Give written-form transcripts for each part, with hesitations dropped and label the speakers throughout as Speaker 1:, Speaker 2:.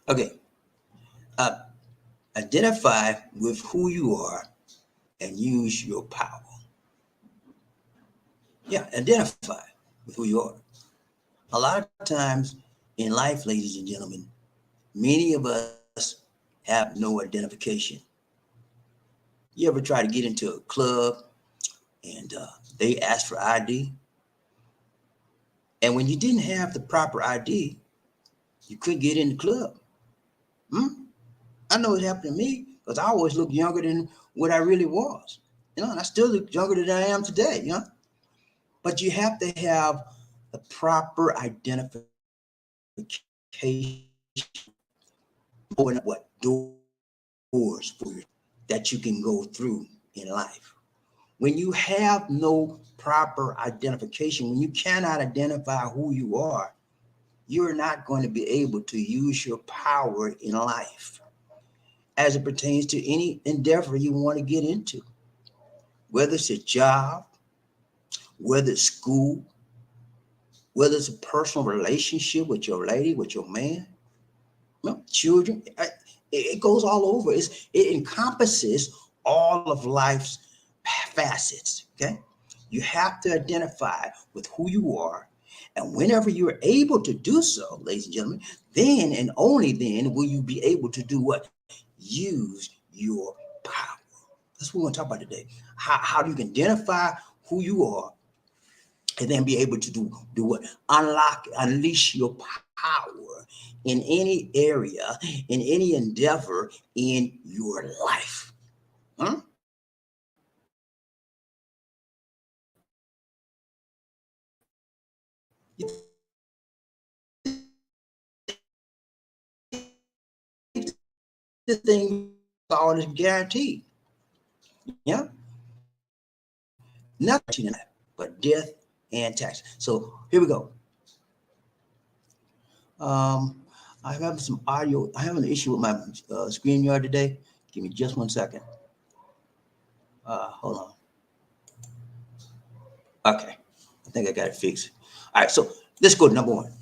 Speaker 1: Okay. Uh, Identify with who you are and use your power. Yeah, identify with who you are. A lot of times in life, ladies and gentlemen, many of us have no identification. You ever try to get into a club and they ask for ID? And when you didn't have the proper ID, you couldn't get in the club. Hmm? I know it happened to me because I always looked younger than what I really was. And I still look younger than I am today. But you have to have the proper identification, open up what doors for you that you can go through in life. When you have no proper identification, when you cannot identify who you are, you're not going to be able to use your power in life as it pertains to any endeavor you want to get into, whether it's a job, whether it's school, whether it's a personal relationship with your lady, with your man, children. It goes all over. It encompasses all of life's facets. Okay, you have to identify with who you are, and whenever you're able to do so, ladies and gentlemen, then and only then will you be able to do what? Use your power. That's what we want to talk about today. How you can identify who you are and then be able to do what? Unleash your power in any area, in any endeavor in your life. Huh? This thing all is guaranteed. Yeah, nothing in that but death and tax. So here we go. Um, I have some audio. I have an issue with my StreamYard today. Give me just 1 second. Hold on. Okay, I think I got it fixed. All right, so let's go to number one.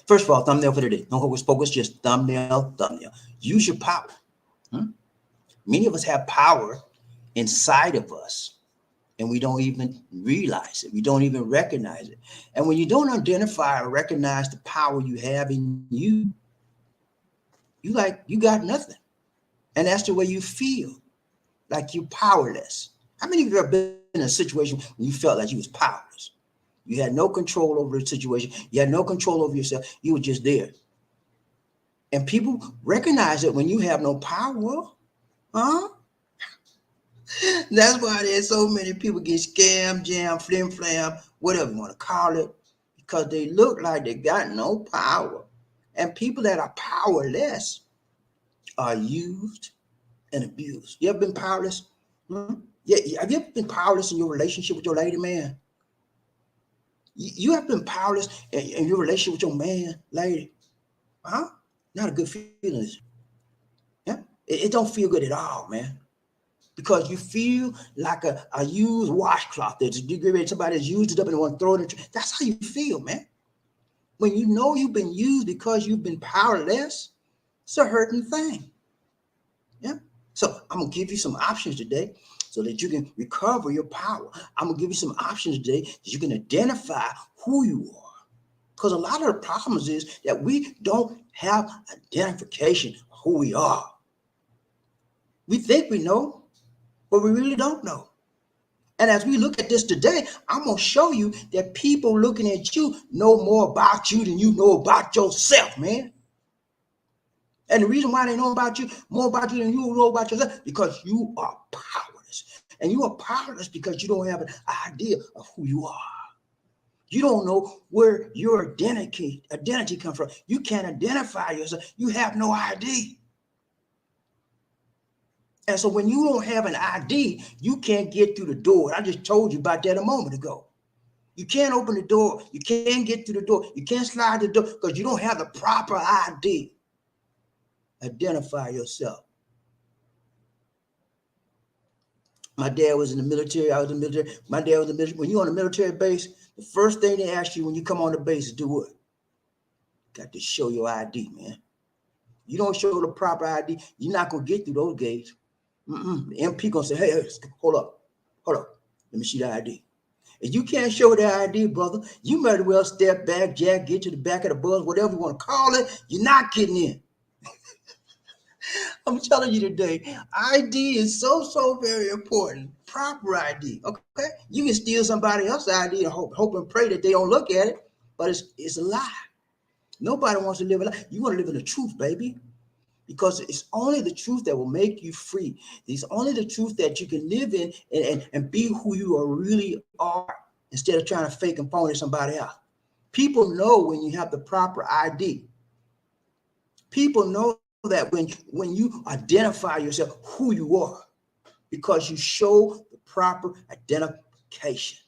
Speaker 1: First of all, thumbnail for today. No hocus pocus, just thumbnail, thumbnail. Use your power. Hmm? Many of us have power inside of us, and we don't even realize it. We don't even recognize it. And when you don't identify or recognize the power you have in you, you got nothing. And that's the way you feel, like you're powerless. How many of you have been in a situation when you felt like you was powerless? You had no control over the situation. You had no control over yourself. You were just there. And people recognize that when you have no power, huh? That's why there's so many people get scammed, jammed, flim flam, whatever you want to call it, because they look like they got no power. And people that are powerless are used and abused. You ever been powerless? Hmm? Yeah, have you ever been powerless in your relationship with your lady, man? You have been powerless in your relationship with your man, lady. Huh? Not a good feeling. Yeah? It don't feel good at all, man. Because you feel like a used washcloth that's somebody's used it up and they want to throw it in. That's how you feel, man. When you know you've been used because you've been powerless, it's a hurting thing. Yeah. So I'm gonna give you some options today so that you can recover your power. I'm gonna give you some options today that you can identify who you are. Because a lot of the problems is that we don't have identification of who we are. We think we know, but we really don't know. And as we look at this today, I'm going to show you that people looking at you know more about you than you know about yourself, man. And the reason why they know about you, more about you than you know about yourself, because you are powerless. And you are powerless because you don't have an idea of who you are. You don't know where your identity comes from. You can't identify yourself. You have no ID. And so when you don't have an ID, you can't get through the door. I just told you about that a moment ago. You can't open the door. You can't get through the door. You can't slide the door because you don't have the proper ID. Identify yourself. My dad was in the military. I was in the military. My dad was in the military. When you're on a military base, the first thing they ask you when you come on the base is do what? Got to show your ID, man. You don't show the proper ID, you're not going to get through those gates. The MP going to say, hey, hold up. Let me see the ID. If you can't show the ID, brother, you might as well step back, Jack, get to the back of the bus, whatever you want to call it. You're not getting in. I'm telling you today, ID is so very important. Proper ID, okay? You can steal somebody else's ID and hope and pray that they don't look at it, but it's a lie. Nobody wants to live a lie. You want to live in the truth, baby, because it's only the truth that will make you free. It's only the truth that you can live in and be who you really are instead of trying to fake and phone somebody else. People know when you have the proper ID. People know that when you identify yourself, who you are, because you show the proper identification.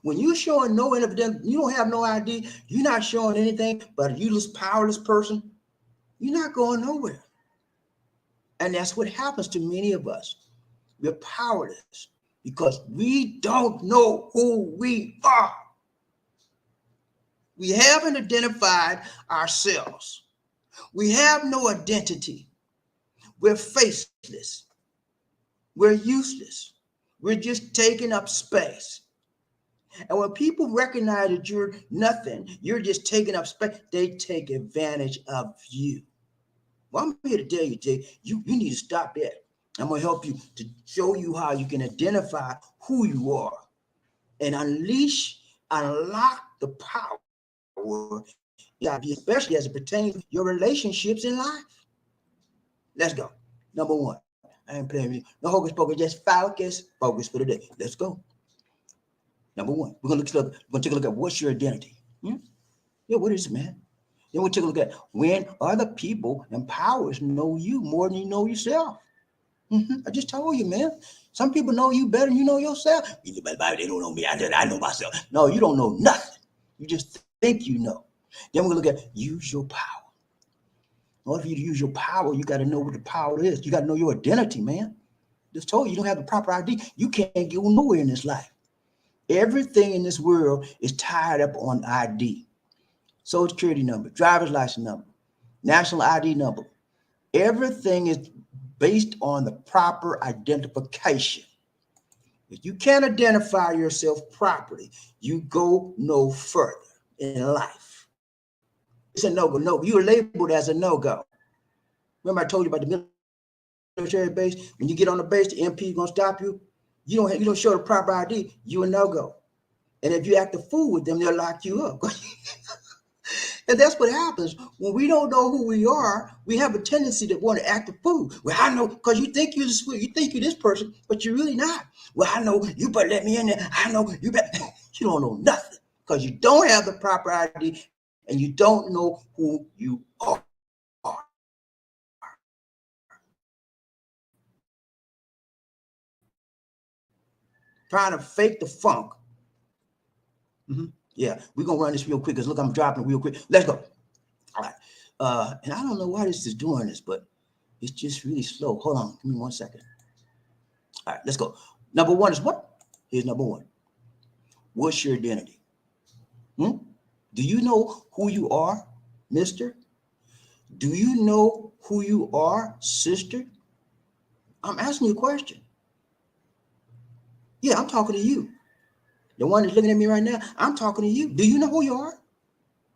Speaker 1: When you're showing no evidence, you don't have no ID, you're not showing anything but a useless, powerless person, you're not going nowhere. And that's what happens to many of us. We're powerless because we don't know who we are. We haven't identified ourselves. We have no identity. We're faceless. We're useless. We're just taking up space. And when people recognize that you're nothing, you're just taking up space, they take advantage of you. Well, I'm here to tell you, Jay, you need to stop that. I'm going to help you to show you how you can identify who you are and unlock the power, especially as it pertains to your relationships in life. Let's go. Number one. I ain't playing with you. No hocus pocus, just focus for the day. Let's go. Number one, we're going to take a look at what's your identity. Yeah, what is it, man? Then we'll take a look at when other people and powers know you more than you know yourself. I just told you, man. Some people know you better than you know yourself. They don't know me. I know myself. No, you don't know nothing. You just think you know. Then we're going to look at use your power. In order for you to use your power, you got to know what the power is. You got to know your identity, man. Just told you, you don't have the proper ID. You can't get nowhere in this life. Everything in this world is tied up on ID. Social security number, driver's license number, national ID number. Everything is based on the proper identification. If you can't identify yourself properly, you go no further in life. It's a no-go. No, you're labeled as a no-go. Remember I told you about the military base? When you get on the base, the MP is going to stop you. You don't show the proper ID, you a no-go. And if you act a fool with them, they'll lock you up. And that's what happens when we don't know who we are. We have a tendency to want to act a fool. Well, I know, because you think you're this person, but you're really not. Well, I know, you better let me in there. I know, you better. You don't know nothing because you don't have the proper ID and you don't know who you are. Trying to fake the funk. Yeah, we're going to run this real quick because look, I'm dropping real quick. Let's go. All right. And I don't know why this is doing this, but it's just really slow. Hold on. Give me 1 second. All right, let's go. Number one is what? Here's number one. What's your identity? Do you know who you are, mister? Do you know who you are, sister? I'm asking you a question. Yeah, I'm talking to you. The one that's looking at me right now, I'm talking to you. Do you know who you are?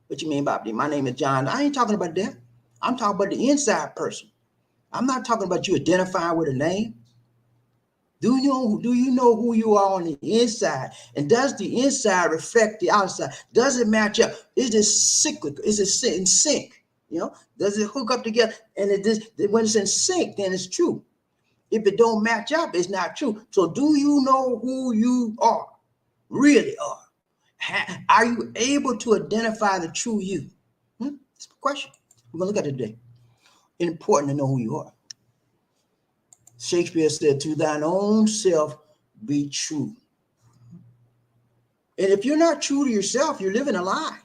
Speaker 1: What you mean, BobbieD? My name is John. I ain't talking about that. I'm talking about the inside person. I'm not talking about you identifying with a name. Do you know who you are on the inside? And does the inside reflect the outside? Does it match up? Is it cyclical? Is it in sync? Does it hook up together? And when it's in sync, then it's true. If it don't match up, it's not true. So do you know who you are? Really are? Are you able to identify the true you? That's the question. We're going to look at it today. It's important to know who you are. Shakespeare said, to thine own self be true. And if you're not true to yourself, you're living a lie.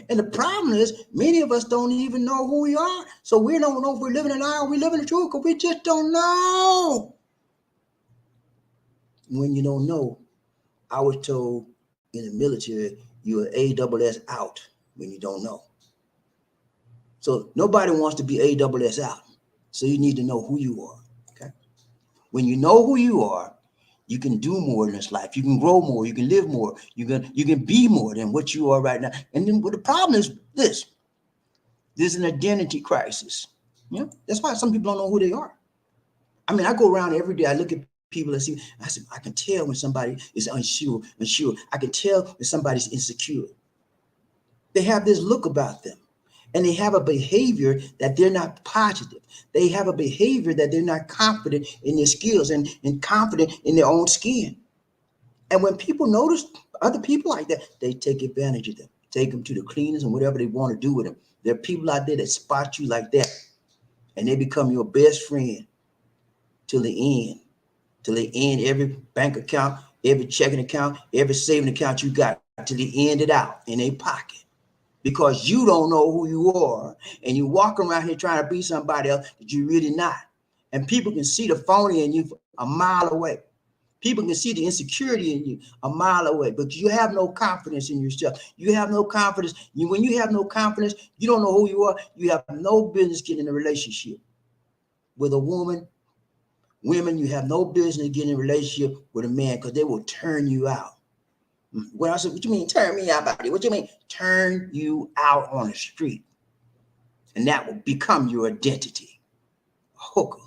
Speaker 1: And the problem is, many of us don't even know who we are. So we don't know if we're living a lie or we're living the truth because we just don't know. When you don't know, I was told in the military, you're ASS out when you don't know. So nobody wants to be AWS out. So you need to know who you are. Okay. When you know who you are, you can do more in this life. You can grow more. You can live more. You can be more than what you are right now. And then the problem is this. There's an identity crisis. Yeah. That's why some people don't know who they are. I mean, I go around every day. I look at people and see. I say, I can tell when somebody is unsure. I can tell when somebody's insecure. They have this look about them. And they have a behavior that they're not positive. They have a behavior that they're not confident in their skills and confident in their own skin. And when people notice other people like that, they take advantage of them, take them to the cleaners and whatever they want to do with them. There are people out there that spot you like that, and they become your best friend till the end. Till they end every bank account, every checking account, every saving account you got, till they end it out in their pocket. Because you don't know who you are, and you walk around here trying to be somebody else that you're really not. And people can see the phony in you a mile away. People can see the insecurity in you a mile away, but you have no confidence in yourself. You have no confidence. When you have no confidence, you don't know who you are. You have no business getting in a relationship with a woman. Women, you have no business getting in a relationship with a man because they will turn you out. Well, I said, what you mean turn me out, buddy? What you mean turn you out on the street? And that will become your identity. A hooker,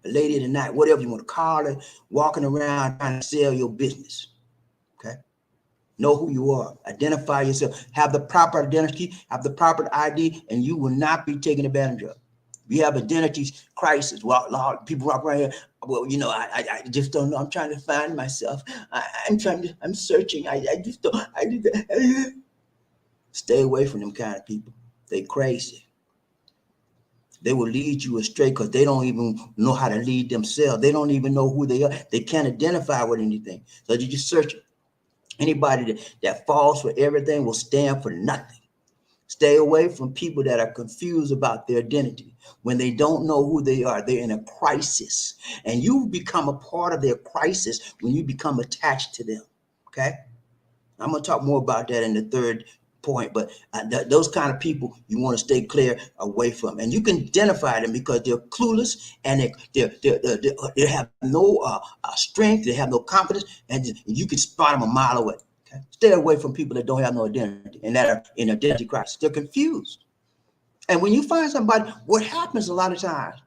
Speaker 1: a lady of the night, whatever you want to call it, walking around trying to sell your business. Okay? Know who you are. Identify yourself. Have the proper identity, have the proper ID, and you will not be taken advantage of. We have identity crisis. Well, people walk around here. Well, you know, I just don't know. I'm trying to find myself. I'm searching. I just don't. Stay away from them kind of people. They crazy. They will lead you astray because they don't even know how to lead themselves. They don't even know who they are. They can't identify with anything. So you just search it. Anybody that falls for everything will stand for nothing. Stay away from people that are confused about their identity. When they don't know who they are, they're in a crisis. And you become a part of their crisis when you become attached to them. Okay? I'm going to talk more about that in the third point, but those kind of people you want to stay clear away from. And you can identify them because they're clueless and they have no strength, they have no confidence, and you can spot them a mile away. Okay? Stay away from people that don't have no identity and that are in identity crisis. They're confused. And when you find somebody, what happens a lot of times,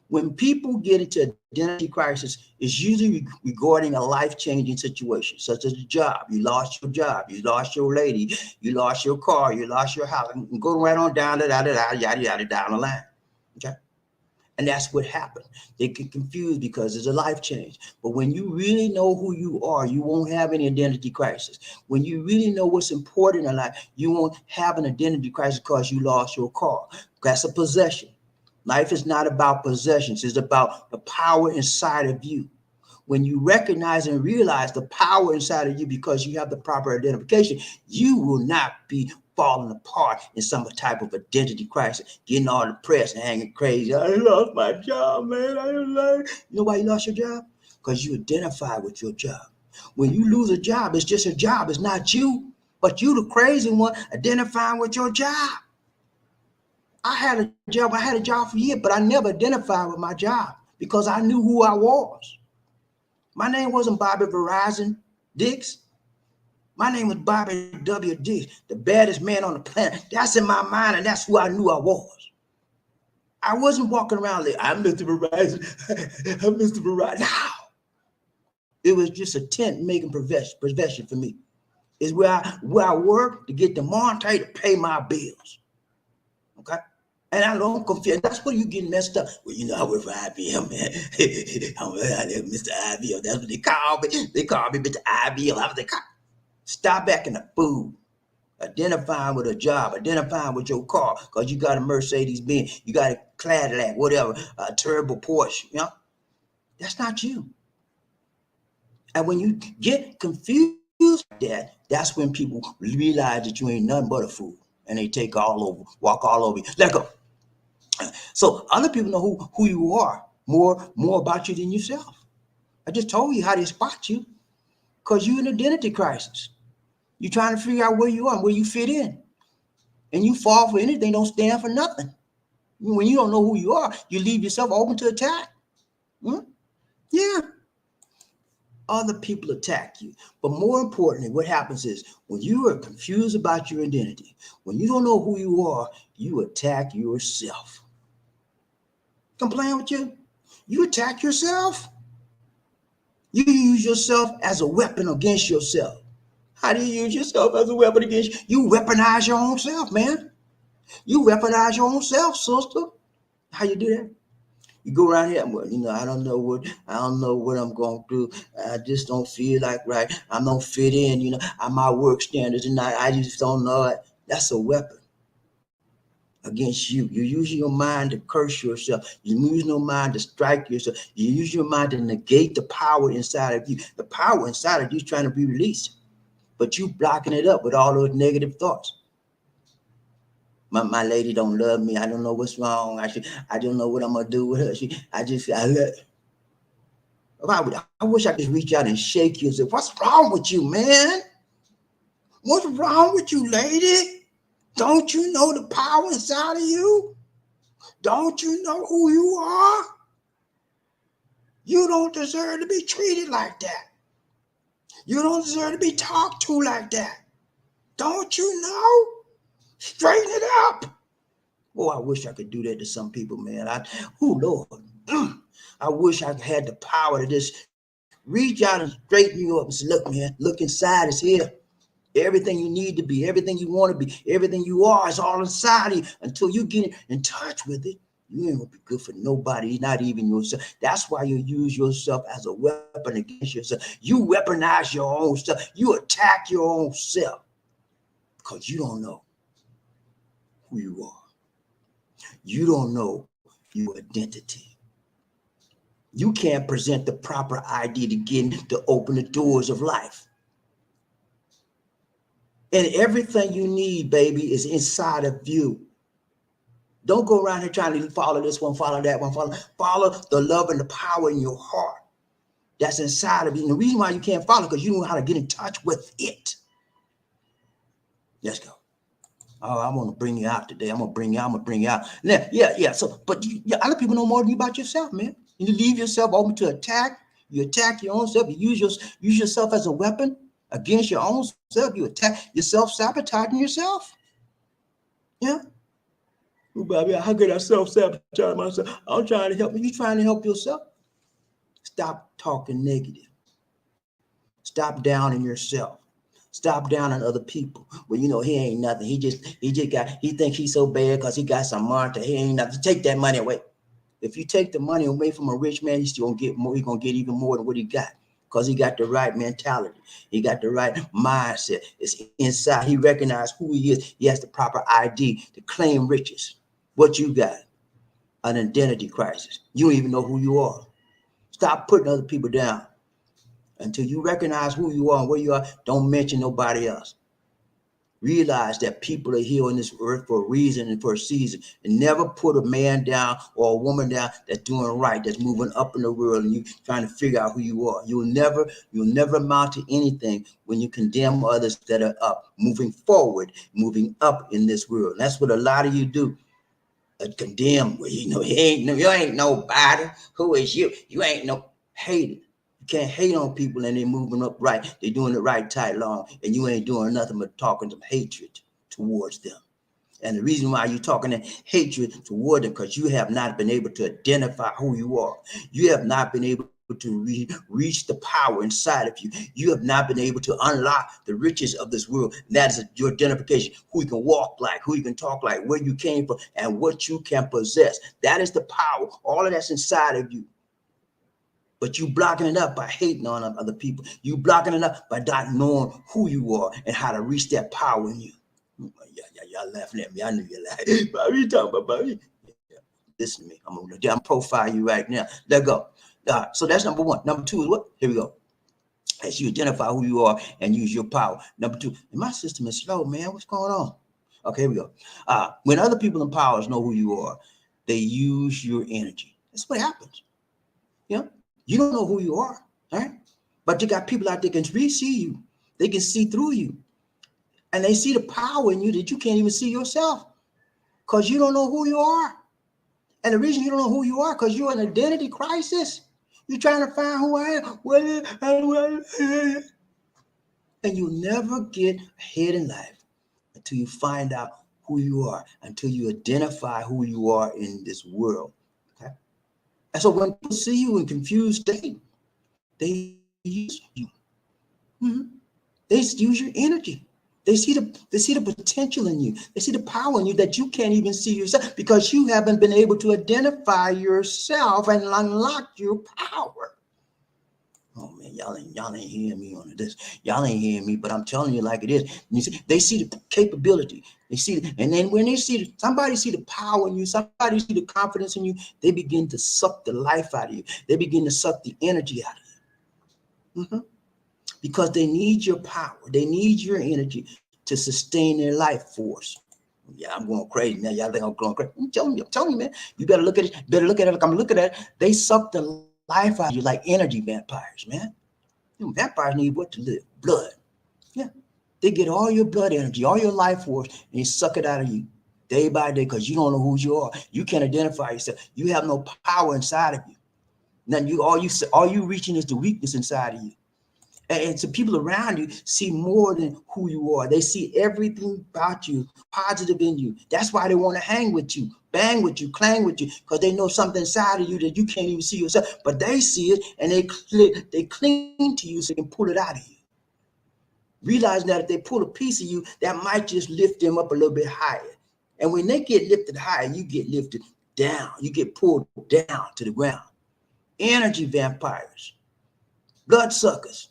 Speaker 1: when people get into identity crisis, it's usually regarding a life-changing situation, such as a job. You lost your job, you lost your lady, you lost your car, you lost your house, and go right on down, yada, yada, down the line. Okay? And that's what happened. They get confused because it's a life change. But when you really know who you are, you won't have any identity crisis. When you really know what's important in life, you won't have an identity crisis because you lost your car. That's a possession. Life is not about possessions. It's about the power inside of you. When you recognize and realize the power inside of you because you have the proper identification, you will not be falling apart in some type of identity crisis, getting all depressed and hanging crazy. I lost my job, man. You know why you lost your job? Because you identify with your job. When you lose a job, it's just a job. It's not you, but you the crazy one identifying with your job. I had a job for years, but I never identified with my job because I knew who I was. My name wasn't Bobby Verizon Dix. My name was Bobby W. Dix, the baddest man on the planet. That's in my mind, and that's who I knew I was. I wasn't walking around like, I'm Mr. Verizon. I'm Mr. Verizon. No. It was just a tent-making profession for me. It's where I work to get the money to pay my bills. Okay? And I don't confess. That's where you get messed up. Well, you know, I work for IBM, man. I'm Mr. IBM. That's what they call me. They call me Mr. IBM. That's what they call me. Stop acting a fool. Identifying with a job. Identifying with your car. Because you got a Mercedes-Benz. You got a Cadillac, whatever. A turbo Porsche. You know? That's not you. And when you get confused like that, that's when people realize that you ain't nothing but a fool. And they take all over, walk all over you. Let go. So other people know who you are more about you than yourself. I just told you how they spot you because you're in an identity crisis. You're trying to figure out where you are and where you fit in. And you fall for anything, don't stand for nothing. When you don't know who you are, you leave yourself open to attack. Yeah. Other people attack you. But more importantly, what happens is when you are confused about your identity, when you don't know who you are, you attack yourself. I'm playing with you. You attack yourself. You use yourself as a weapon against yourself. How do you use yourself as a weapon against you? You weaponize your own self, man. You weaponize your own self, sister. How you do that? You go around here, well, I don't know what I'm gonna do. I just don't feel like right. I don't fit in, my work standards, and I just don't know it. That's a weapon against you. You use your mind to curse yourself. You use your mind to strike yourself. You use your mind to negate the power inside of you. The power inside of you is trying to be released, but you blocking it up with all those negative thoughts. My lady don't love me. I don't know what's wrong. I don't know what I'm gonna do with her. I wish I could reach out and shake you and say, what's wrong with you, man? What's wrong with you, lady? Don't you know the power inside of you? Don't you know who you are? You don't deserve to be treated like that. You don't deserve to be talked to like that. Don't you know? Straighten it up. Oh, I wish I could do that to some people, man. Lord. I wish I had the power to just reach out and straighten you up and say, look, man, look inside, it's here. Everything you need to be, everything you want to be, everything you are is all inside of you. Until you get in touch with it, you ain't gonna be good for nobody, not even yourself. That's why you use yourself as a weapon against yourself. You weaponize your own self. You attack your own self because you don't know who you are. You don't know your identity. You can't present the proper ID to open the doors of life. And everything you need, baby, is inside of you. Don't go around here trying to follow this one, follow that one, follow the love and the power in your heart that's inside of you. And the reason why you can't follow because you don't know how to get in touch with it. Let's go. Oh, I want to bring you out today. I'm gonna bring you out. Yeah. So, but other people know more than you about yourself, man. You leave yourself open to attack. You attack your own self. You use yourself as a weapon against your own self. You attack yourself, sabotaging yourself. Yeah. Oh, Bobby, how could I self-sabotage myself? I'm trying to help you. You trying to help yourself? Stop talking negative. Stop downing yourself. Stop downing other people. Well, he ain't nothing. He thinks he's so bad because he got some money. He ain't nothing. Take that money away. If you take the money away from a rich man, he's still gonna get more. He's gonna get even more than what he got because he got the right mentality. He got the right mindset. It's inside. He recognized who he is. He has the proper ID to claim riches. What you got? An identity crisis. You don't even know who you are. Stop putting other people down. Until you recognize who you are and where you are, don't mention nobody else. Realize that people are here on this earth for a reason and for a season. And never put a man down or a woman down that's doing right, that's moving up in the world, and you trying to figure out who you are. You'll never amount to anything when you condemn others that are up, moving forward, moving up in this world. And that's what a lot of you do. Condemn. Well, you ain't nobody. Who is you? You ain't no hater. You can't hate on people and they're moving up right. They're doing it right, tight, long, and you ain't doing nothing but talking some hatred towards them. And the reason why you're talking that hatred toward them, because you have not been able to identify who you are. You have not been able to reach the power inside of you. You have not been able to unlock the riches of this world. And that is your identification, who you can walk like, who you can talk like, where you came from, and what you can possess. That is the power. All of that's inside of you. But you blocking it up by hating on other people. You blocking it up by not knowing who you are and how to reach that power in you. Y'all laughing at me. I knew you laughing. Bobby, you talking about Bobby? Yeah. Listen to me. I'm gonna profile you right now. Let go. So that's number one. Number two is what? Here we go. As you identify who you are and use your power. Number two, and my system is slow, man. What's going on? Okay, here we go. When other people in power know who you are, they use your energy. That's what happens. You don't know who you are, right? But you got people out there can see you. They can see through you. And they see the power in you that you can't even see yourself because you don't know who you are. And the reason you don't know who you are because you're in an identity crisis. You're trying to find who I am. And you'll never get ahead in life until you find out who you are, until you identify who you are in this world. Okay? And so when people see you in confused state, they use you. Mm-hmm. They use your energy. They see the potential in you. They see the power in you that you can't even see yourself because you haven't been able to identify yourself and unlock your power. Oh man, y'all ain't hearing me on this. Y'all ain't hearing me, but I'm telling you like it is. You see, they see the capability. They see it, and then when they see somebody see the power in you, somebody see the confidence in you, they begin to suck the life out of you. They begin to suck the energy out of you. Mm-hmm. Because they need your power. They need your energy to sustain their life force. Yeah, I'm going crazy now. Y'all think I'm going crazy? I'm telling you, man. You better look at it. Better look at it like I'm looking at it. They suck the life out of you like energy vampires, man. You know, vampires need what to live? Blood. Yeah. They get all your blood energy, all your life force, and they suck it out of you day by day because you don't know who you are. You can't identify yourself. You have no power inside of you. Then all you reaching is the weakness inside of you. And so people around you see more than who you are. They see everything about you, positive in you. That's why they want to hang with you, bang with you, clang with you, because they know something inside of you that you can't even see yourself. But they see it and they cling to you so they can pull it out of you. Realizing that if they pull a piece of you, that might just lift them up a little bit higher. And when they get lifted higher, you get lifted down. You get pulled down to the ground. Energy vampires, bloodsuckers.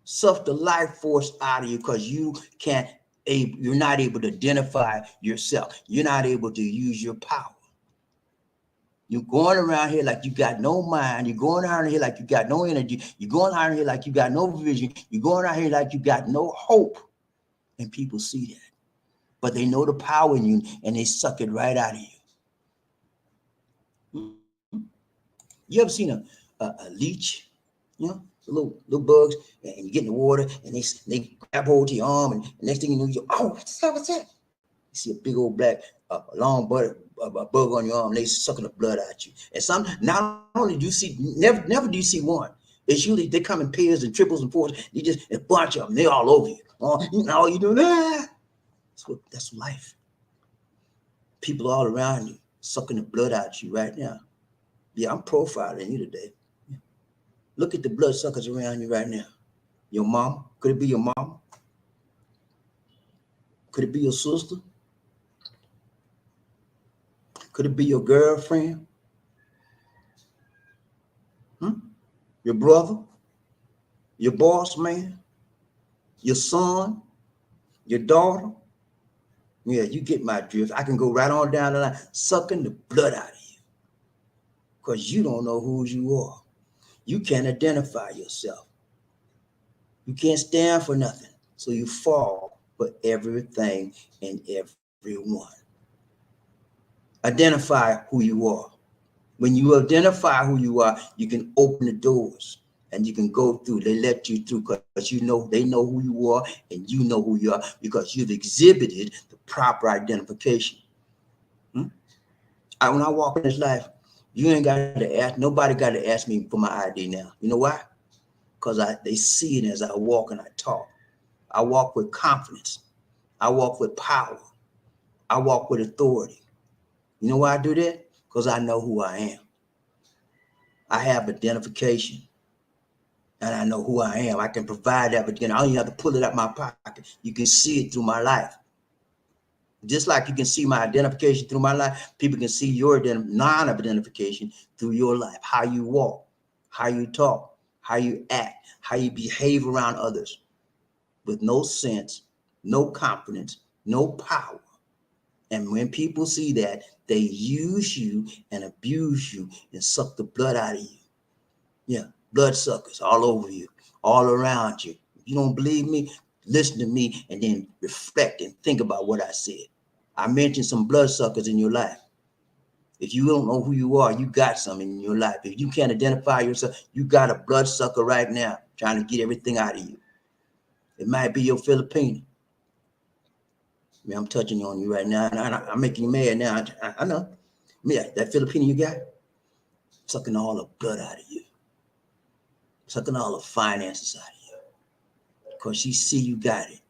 Speaker 1: Suck the life force out of you because you're not able to identify yourself. You're not able to use your power. You're going around here like you got no mind. You're going around here like you got no energy. You're going around here like you got no vision. You're going around here like you got no hope. And people see that. But they know the power in you and they suck it right out of you. You ever seen a leech? You know, the little bugs, and you get in the water, and they grab hold to your arm, and the next thing you know, what's that? You see a big old black, long bug on your arm, and they sucking the blood out you. And not only do you see, never do you see one. It's usually they come in pairs and triples and fours. You just a bunch of them, they're all over you. All you do, that's life. People all around you sucking the blood out you right now. Yeah, I'm profiling you today. Look at the bloodsuckers around you right now. Your mama. Could it be your mama? Could it be your sister? Could it be your girlfriend? Your brother? Your boss man? Your son? Your daughter? Yeah, you get my drift. I can go right on down the line, sucking the blood out of you. Because you don't know who you are. You can't identify yourself. You can't stand for nothing. So you fall for everything and everyone. Identify who you are. When you identify who you are, you can open the doors and you can go through. They let you through because they know who you are and you know who you are because you've exhibited the proper identification. When I walk in this life, you ain't got to ask, nobody got to ask me for my ID now. You know why? Because they see it as I walk and I talk. I walk with confidence. I walk with power. I walk with authority. You know why I do that? Because I know who I am. I have identification. And I know who I am. I can provide that, but I don't even have to pull it out my pocket. You can see it through my life. Just like you can see my identification through my life, people can see your non-identification through your life. How you walk, how you talk, how you act, how you behave around others with no sense, no confidence, no power. And when people see that, they use you and abuse you and suck the blood out of you. Yeah, bloodsuckers all over you, all around you. If you don't believe me, listen to me and then reflect and think about what I said. I mentioned some bloodsuckers in your life. If you don't know who you are, you got some in your life. If you can't identify yourself, you got a bloodsucker right now trying to get everything out of you. It might be your Filipino. mean, I'm touching on you right now, and I'm making you mad now. I know. Yeah, that Filipino you got, sucking all the blood out of you, sucking all the finances out of you, because she see you got it.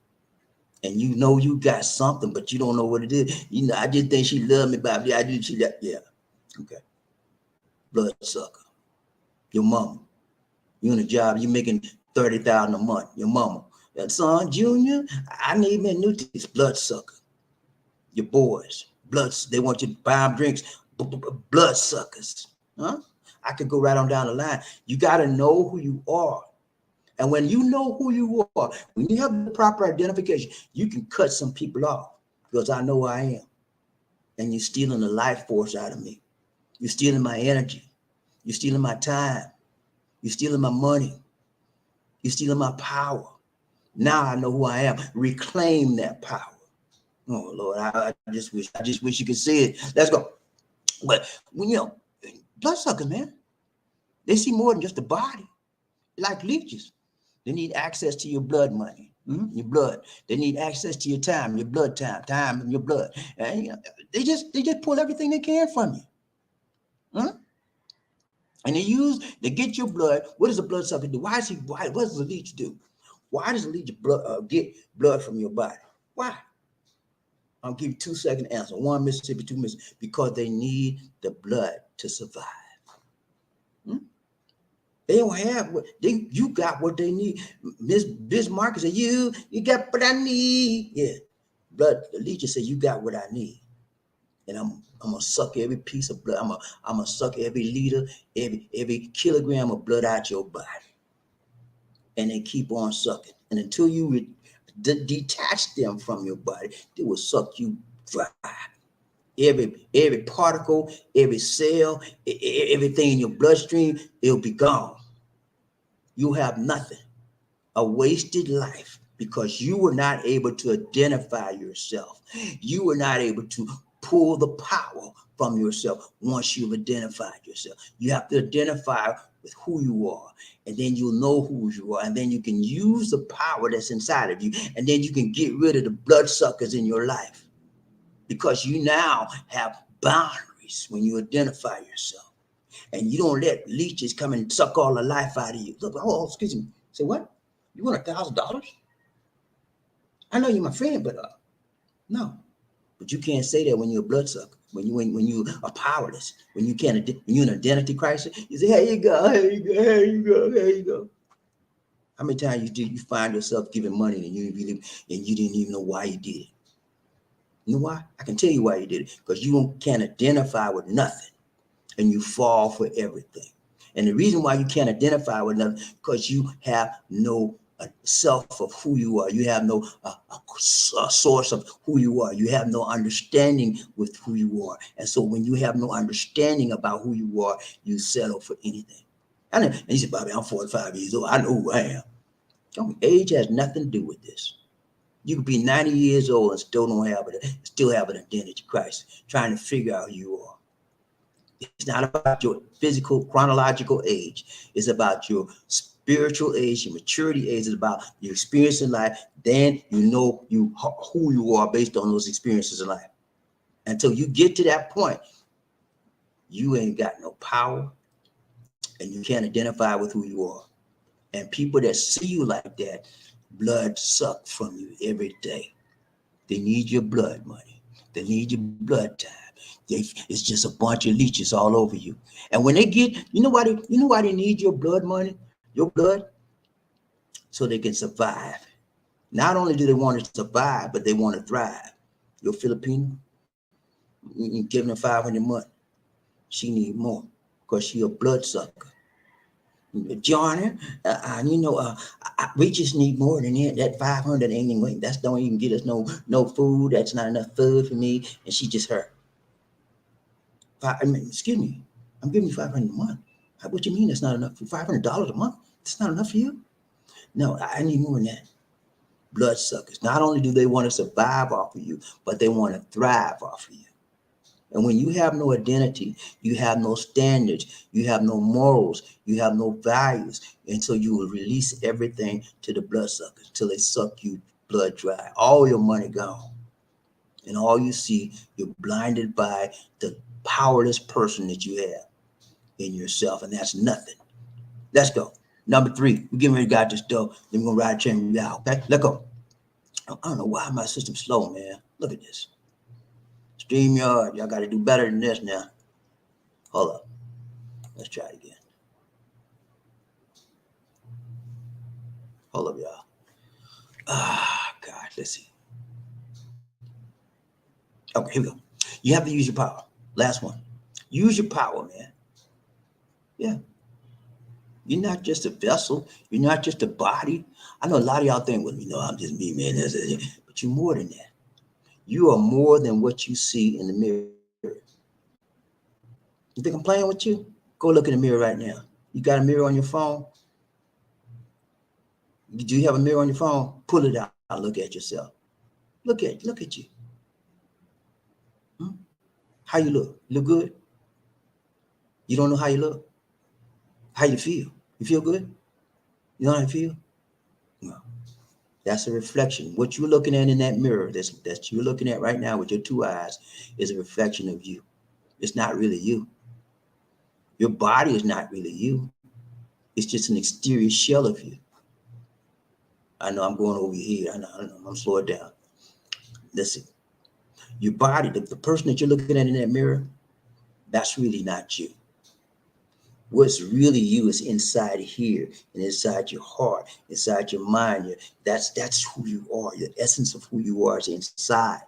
Speaker 1: And you know you got something, but you don't know what it is. You know, I just think she loved me, Bobby. I do. She that, yeah. Okay. Blood sucker. Your mama. You in a job, you making 30,000 a month. Your mama. That son, Junior, I need me a new teeth. Blood sucker. Your boys. They want you to buy them drinks. Blood suckers. Huh? I could go right on down the line. You got to know who you are. And when you know who you are, when you have the proper identification, you can cut some people off, because I know who I am. And you're stealing the life force out of me. You're stealing my energy. You're stealing my time. You're stealing my money. You're stealing my power. Now I know who I am. Reclaim that power. Oh Lord, I just wish you could see it. Let's go. But you know, bloodsuckers, man, they see more than just the body. Like leeches. They need access to your blood money, your blood. They need access to your time, your blood time and your blood. And you know, they just pull everything they can from you. And they get your blood. What does a bloodsucker do? What does a leech do? Why does a leech get blood from your body? Why? I'll give you 2-second answer. 1 Mississippi, 2 Mississippi. Because they need the blood to survive. They don't have what you got what they need. Miss Bismarck said, you got what I need. Yeah. Blood, the legion said, you got what I need. And I'm gonna suck every piece of blood. I'm gonna suck every liter, every kilogram of blood out your body. And they keep on sucking. And until you detach them from your body, they will suck you dry. Every particle, every cell, everything in your bloodstream, it'll be gone. You have nothing, a wasted life, because you were not able to identify yourself. You were not able to pull the power from yourself once you've identified yourself. You have to identify with who you are, and then you'll know who you are, and then you can use the power that's inside of you, and then you can get rid of the bloodsuckers in your life, because you now have boundaries when you identify yourself. And you don't let leeches come and suck all the life out of you. Look, oh, excuse me. Say what? You want $1,000? I know you're my friend, but no. But you can't say that when you're a bloodsucker. When you are powerless. When you can't. When you're in an identity crisis. You say, "Here you go. Here you go. Here you go. Here you go." How many times you find yourself giving money and you didn't even know why you did it? You know why? I can tell you why you did it. Because you can't identify with nothing. And you fall for everything. And the reason why you can't identify with nothing, because you have no self of who you are. You have no source of who you are. You have no understanding with who you are. And so when you have no understanding about who you are, you settle for anything. And you say, Bobby, I'm 45 years old. I know who I am. Age has nothing to do with this. You could be 90 years old and still have an identity crisis, trying to figure out who you are. It's not about your physical chronological age. It's about your spiritual age, your maturity age. It's about your experience in life. Then you know who you are based on those experiences in life. Until you get to that point, you ain't got no power, and you can't identify with who you are. And people that see you like that, blood suck from you every day. They need your blood money. They need your blood time. It's just a bunch of leeches all over you. And when they get, you know why they need your blood money, your blood? So they can survive. Not only do they want to survive, but they want to thrive. Your Filipino, you giving her 500 a month. She need more because she a blood sucker. Johnny, we just need more than that. That 500 ain't even, that don't even get us no food. That's not enough food for me. And she just hurt. Excuse me, I'm giving you 500 a month. What you mean that's not enough? $500 a month? That's not enough for you? No, I need more than that. Bloodsuckers. Not only do they want to survive off of you, but they want to thrive off of you. And when you have no identity, you have no standards, you have no morals, you have no values. And so you will release everything to the bloodsuckers until they suck you blood dry. All your money gone. And all you see, you're blinded by the powerless person that you have in yourself, and that's nothing. Let's go. Number 3, we're getting ready to got this dough. Then we're gonna ride a train out. Okay, let's go. I don't know why my system's slow, man. Look at this. StreamYard, y'all got to do better than this now. Hold up. Let's try it again. Hold up, y'all. God, let's see. Okay, here we go. You have to use your power. Last one. Use your power, man. Yeah. You're not just a vessel. You're not just a body. I know a lot of y'all think, well, I'm just me, man. But you're more than that. You are more than what you see in the mirror. You think I'm playing with you? Go look in the mirror right now. You got a mirror on your phone? Do you have a mirror on your phone? Pull it out and look at yourself. Look at you. How you look? You look good? You don't know how you look? How you feel? You feel good? You know how you feel? No. That's a reflection. What you're looking at in that mirror that you're looking at right now with your 2 eyes is a reflection of you. It's not really you. Your body is not really you. It's just an exterior shell of you. I know I'm going over here. I know. I'm slow it down. Listen, your body, the person that you're looking at in that mirror, that's really not you. What's really you is inside here and inside your heart, inside your mind. That's who you are. The essence of who you are is inside.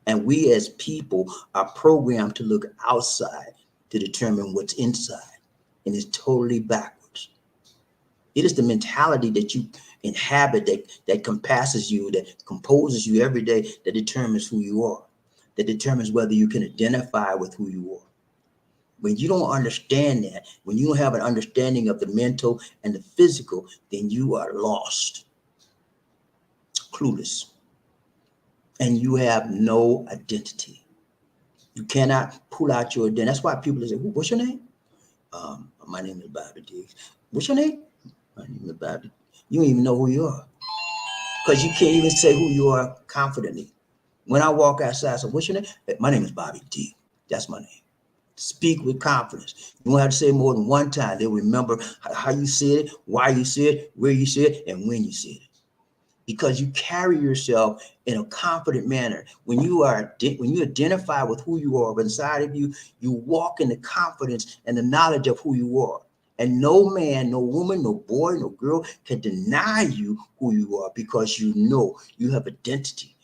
Speaker 1: And we as people are programmed to look outside to determine what's inside. And it's totally backwards. It is the mentality that you inhabit that compasses you, that composes you every day, that determines who you are, that determines whether you can identify with who you are. When you don't understand that, when you don't have an understanding of the mental and the physical, then you are lost, clueless, and you have no identity. You cannot pull out your identity. That's why people say, what's your name? My name is BobbieD. What's your name? My name is BobbieD. You don't even know who you are because you can't even say who you are confidently. When I walk outside, I say, what's your name? My name is BobbieD. That's my name. Speak with confidence. You won't have to say more than one time. They'll remember how you said it, why you said it, where you said it, and when you said it. Because you carry yourself in a confident manner. When you identify with who you are inside of you, you walk in the confidence and the knowledge of who you are. And no man, no woman, no boy, no girl can deny you who you are because you know you have identity.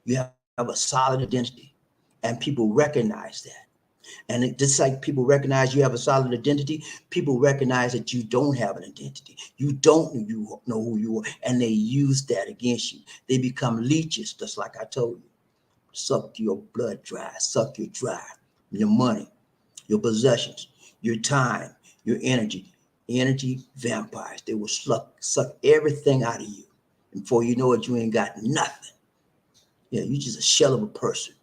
Speaker 1: You have a solid identity, and people recognize that. And just like people recognize you have a solid identity, people recognize that you don't have an identity. You don't know who you are, and they use that against you. They become leeches, just like I told you. Suck your blood dry, suck your drive, your money, your possessions, your time, your energy. Energy vampires. They will suck everything out of you. And before you know it, you ain't got nothing. Yeah, you're just a shell of a person.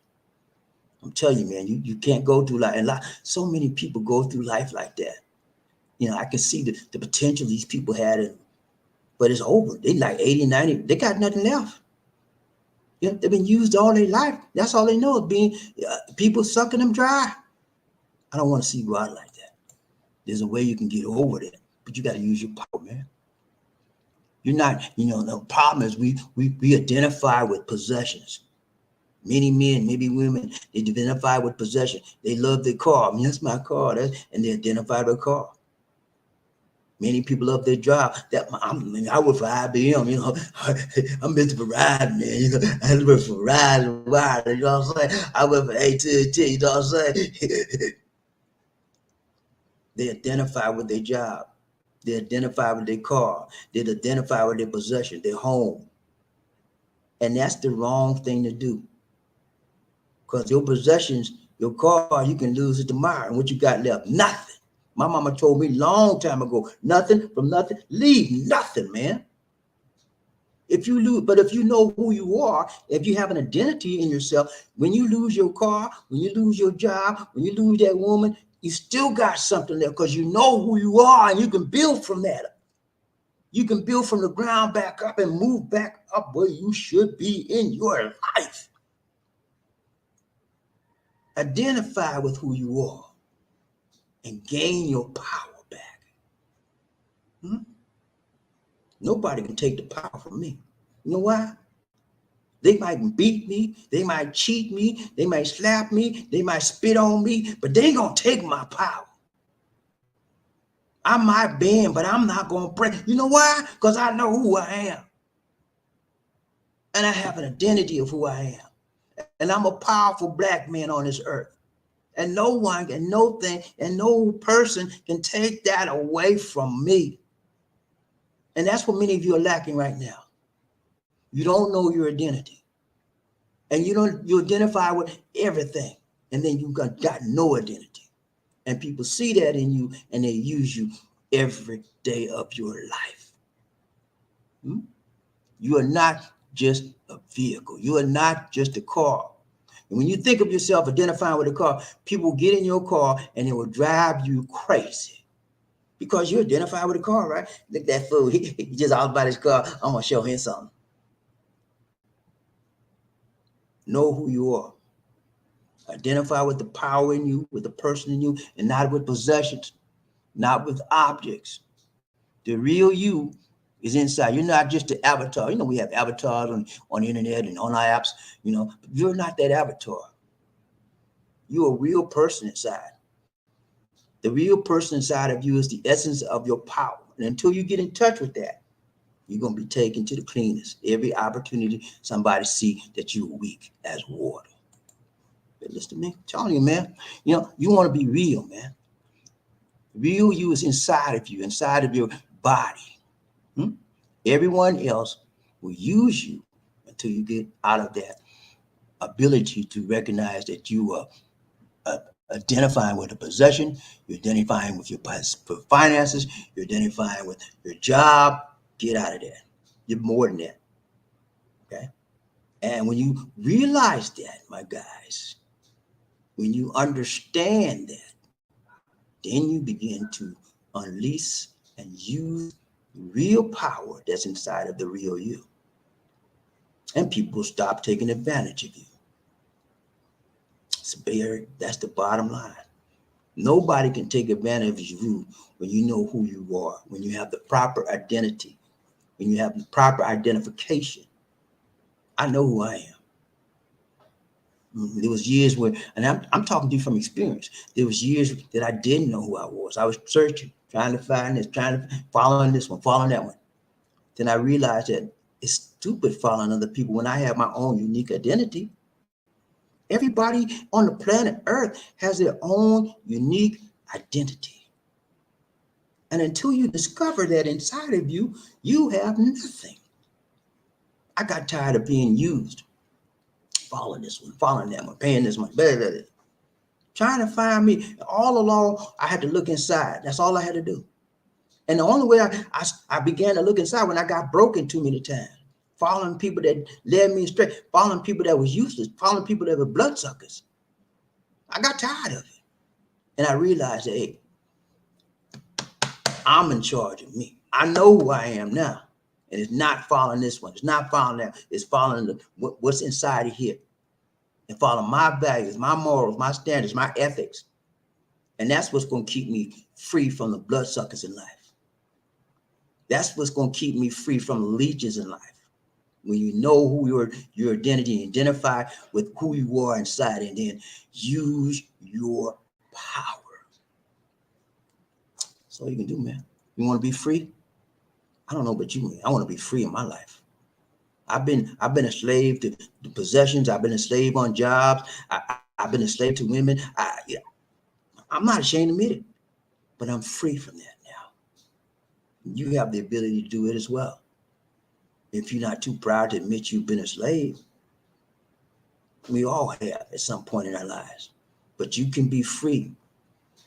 Speaker 1: I'm telling you, man, you can't go through life. And so many people go through life like that. I can see the potential these people had, but it's over. They like 80, 90. They got nothing left. They've been used all their life. That's all they know is being people sucking them dry. I don't want to see you go out like that. There's a way you can get over that, but you got to use your power, man. You're not, the problem is we identify with possessions. Many men, maybe women, they identify with possession. They love their car. That's my car. And they identify with a car. Many people love their job. I work for IBM, I'm Mr. Verizon, man. I work for Verizon, you know what I'm saying? I work for AT&T, you know what I'm saying? They identify with their job. They identify with their car. They identify with their possession, their home. And that's the wrong thing to do. Because your possessions, your car, you can lose it tomorrow. And what you got left? Nothing. My mama told me long time ago, nothing from nothing, leave nothing, man. If you know who you are, if you have an identity in yourself, when you lose your car, when you lose your job, when you lose that woman, you still got something there because you know who you are and you can build from that. You can build from the ground back up and move back up where you should be in your life. Identify with who you are and gain your power back. Nobody can take the power from me. You know why? They might beat me, they might cheat me, they might slap me, they might spit on me, but they ain't gonna take my power. I might bend, but I'm not gonna break. You know why? Because I know who I am. And I have an identity of who I am. And I'm a powerful black man on this earth. And no one and no thing and no person can take that away from me. And that's what many of you are lacking right now. You don't know your identity. And you identify with everything. And then you got no identity. And people see that in you and they use you every day of your life. You are not just a vehicle. You are not just a car. And when you think of yourself identifying with a car, people get in your car and it will drive you crazy because you identify with a car, right? Look at that fool. He just all about his car. I'm going to show him something. Know who you are. Identify with the power in you, with the person in you, and not with possessions, not with objects. The real you is inside. You're not just the avatar. You know, we have avatars on the internet and on our apps, you know, but you're not that avatar. You're a real person inside. The real person inside of you is the essence of your power. And until you get in touch with that, you're going to be taken to the cleaners. Every opportunity somebody see that you're weak as water. But listen to me, I'm telling you, man, you know, you want to be real, man. Real you is inside of you, inside of your body. Everyone else will use you until you get out of that ability to recognize that you are identifying with a possession, you're identifying with your finances, you're identifying with your job. Get out of that. You're more than that. Okay? And when you realize that, my guys, when you understand that, then you begin to unleash and use real power that's inside of the real you. And people stop taking advantage of you. That's the bottom line. Nobody can take advantage of you when you know who you are, when you have the proper identity, when you have the proper identification. I know who I am. There was years where, and I'm talking to you from experience, there was years that I didn't know who I was. I was searching, trying to find this, following this one, following that one. Then I realized that it's stupid following other people when I have my own unique identity. Everybody on the planet Earth has their own unique identity. And until you discover that inside of you, you have nothing. I got tired of being used. Following this one, following that one, paying this one, blah, blah, blah. Trying to find me. All along, I had to look inside. That's all I had to do. And the only way I began to look inside when I got broken too many times. Following people that led me astray, following people that was useless, following people that were bloodsuckers. I got tired of it. And I realized that, hey, I'm in charge of me. I know who I am now. And it's not following this one. It's not following that. It's following what's inside of here. And following my values, my morals, my standards, my ethics. And that's what's going to keep me free from the bloodsuckers in life. That's what's going to keep me free from the leeches in life. When you know who your identity, identify with who you are inside, and then use your power. That's all you can do, man. You want to be free? I don't know about you, man. I want to be free in my life. I've been a slave to the possessions. I've been a slave on jobs. I've been a slave to women. I'm not ashamed to admit it, but I'm free from that now. You have the ability to do it as well. If you're not too proud to admit you've been a slave, we all have at some point in our lives. But you can be free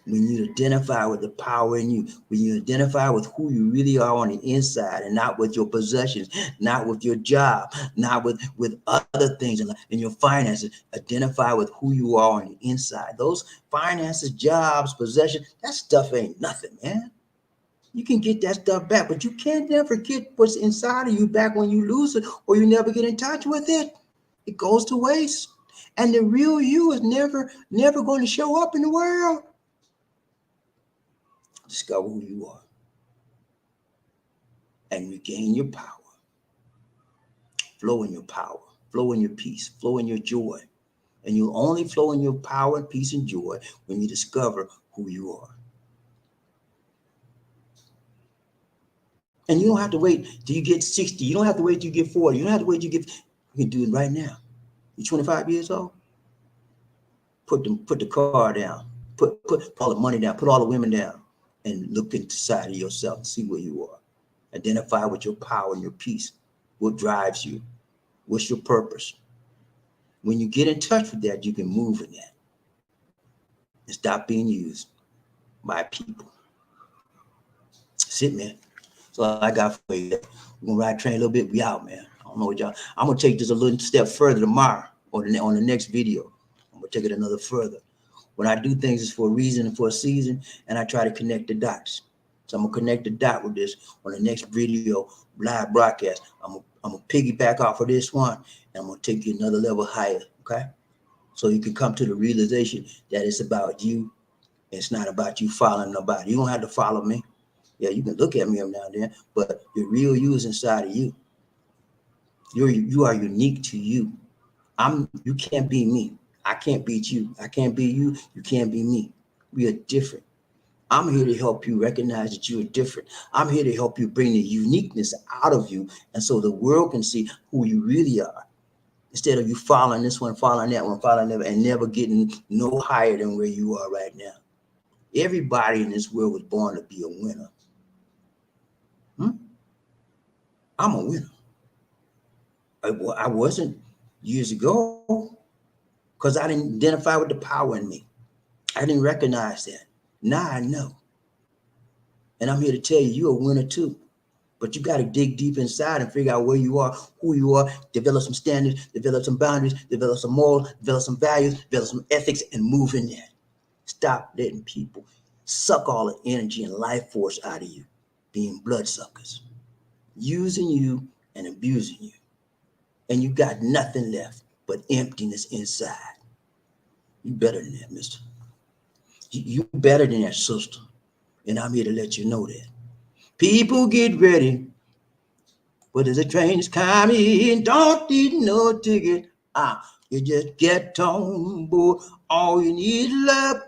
Speaker 1: when you identify with the power in you, when you identify with who you really are on the inside and not with your possessions, not with your job, not with other things in your finances. Identify with who you are on the inside. Those finances, jobs, possessions, that stuff ain't nothing, man. You can get that stuff back, but you can't never get what's inside of you back when you lose it or you never get in touch with it. It goes to waste. And the real you is never going to show up in the world. Discover who you are and regain your power. Flow in your power, flow in your peace, flow in your joy. And you'll only flow in your power, peace, and joy when you discover who you are. And you don't have to wait till you get 60. You don't have to wait till you get 40. You don't have to wait till you get, you can do it right now. You're 25 years old. Put the car down. Put all the money down. Put all the women down. And look inside of yourself and see where you are. Identify with your power and your peace. What drives you? What's your purpose? When you get in touch with that, you can move in that. And stop being used by people. That's it, man. So I got for you. We're gonna ride train a little bit. We out, man. I don't know what y'all. I'm gonna take this a little step further tomorrow or on the next video. I'm gonna take it another further. When I do things, it's for a reason and for a season, and I try to connect the dots. So I'm gonna connect the dot with this on the next video live broadcast. I'm gonna piggyback off of this one, and I'm gonna take you another level higher. Okay, so you can come to the realization that it's about you. It's not about you following nobody. You don't have to follow me. Yeah, you can look at me every now and then, but the real you is inside of you. You are unique to you. You can't be me. I can't beat you. I can't be you. You can't be me. We are different. I'm here to help you recognize that you are different. I'm here to help you bring the uniqueness out of you, and so the world can see who you really are. Instead of you following this one, following that one, following that, and never getting no higher than where you are right now. Everybody in this world was born to be a winner. I'm a winner. I wasn't years ago because I didn't identify with the power in me. I didn't recognize that. Now I know. And I'm here to tell you, you're a winner too. But you got to dig deep inside and figure out where you are, who you are, develop some standards, develop some boundaries, develop some morals, develop some values, develop some ethics, and move in there. Stop letting people suck all the energy and life force out of you, being bloodsuckers, using you and abusing you. And you got nothing left but emptiness inside. You better than that, mister. You better than that, sister. And I'm here to let you know that. People get ready. But as the train is coming, don't need no ticket. You just get on board. All you need is love.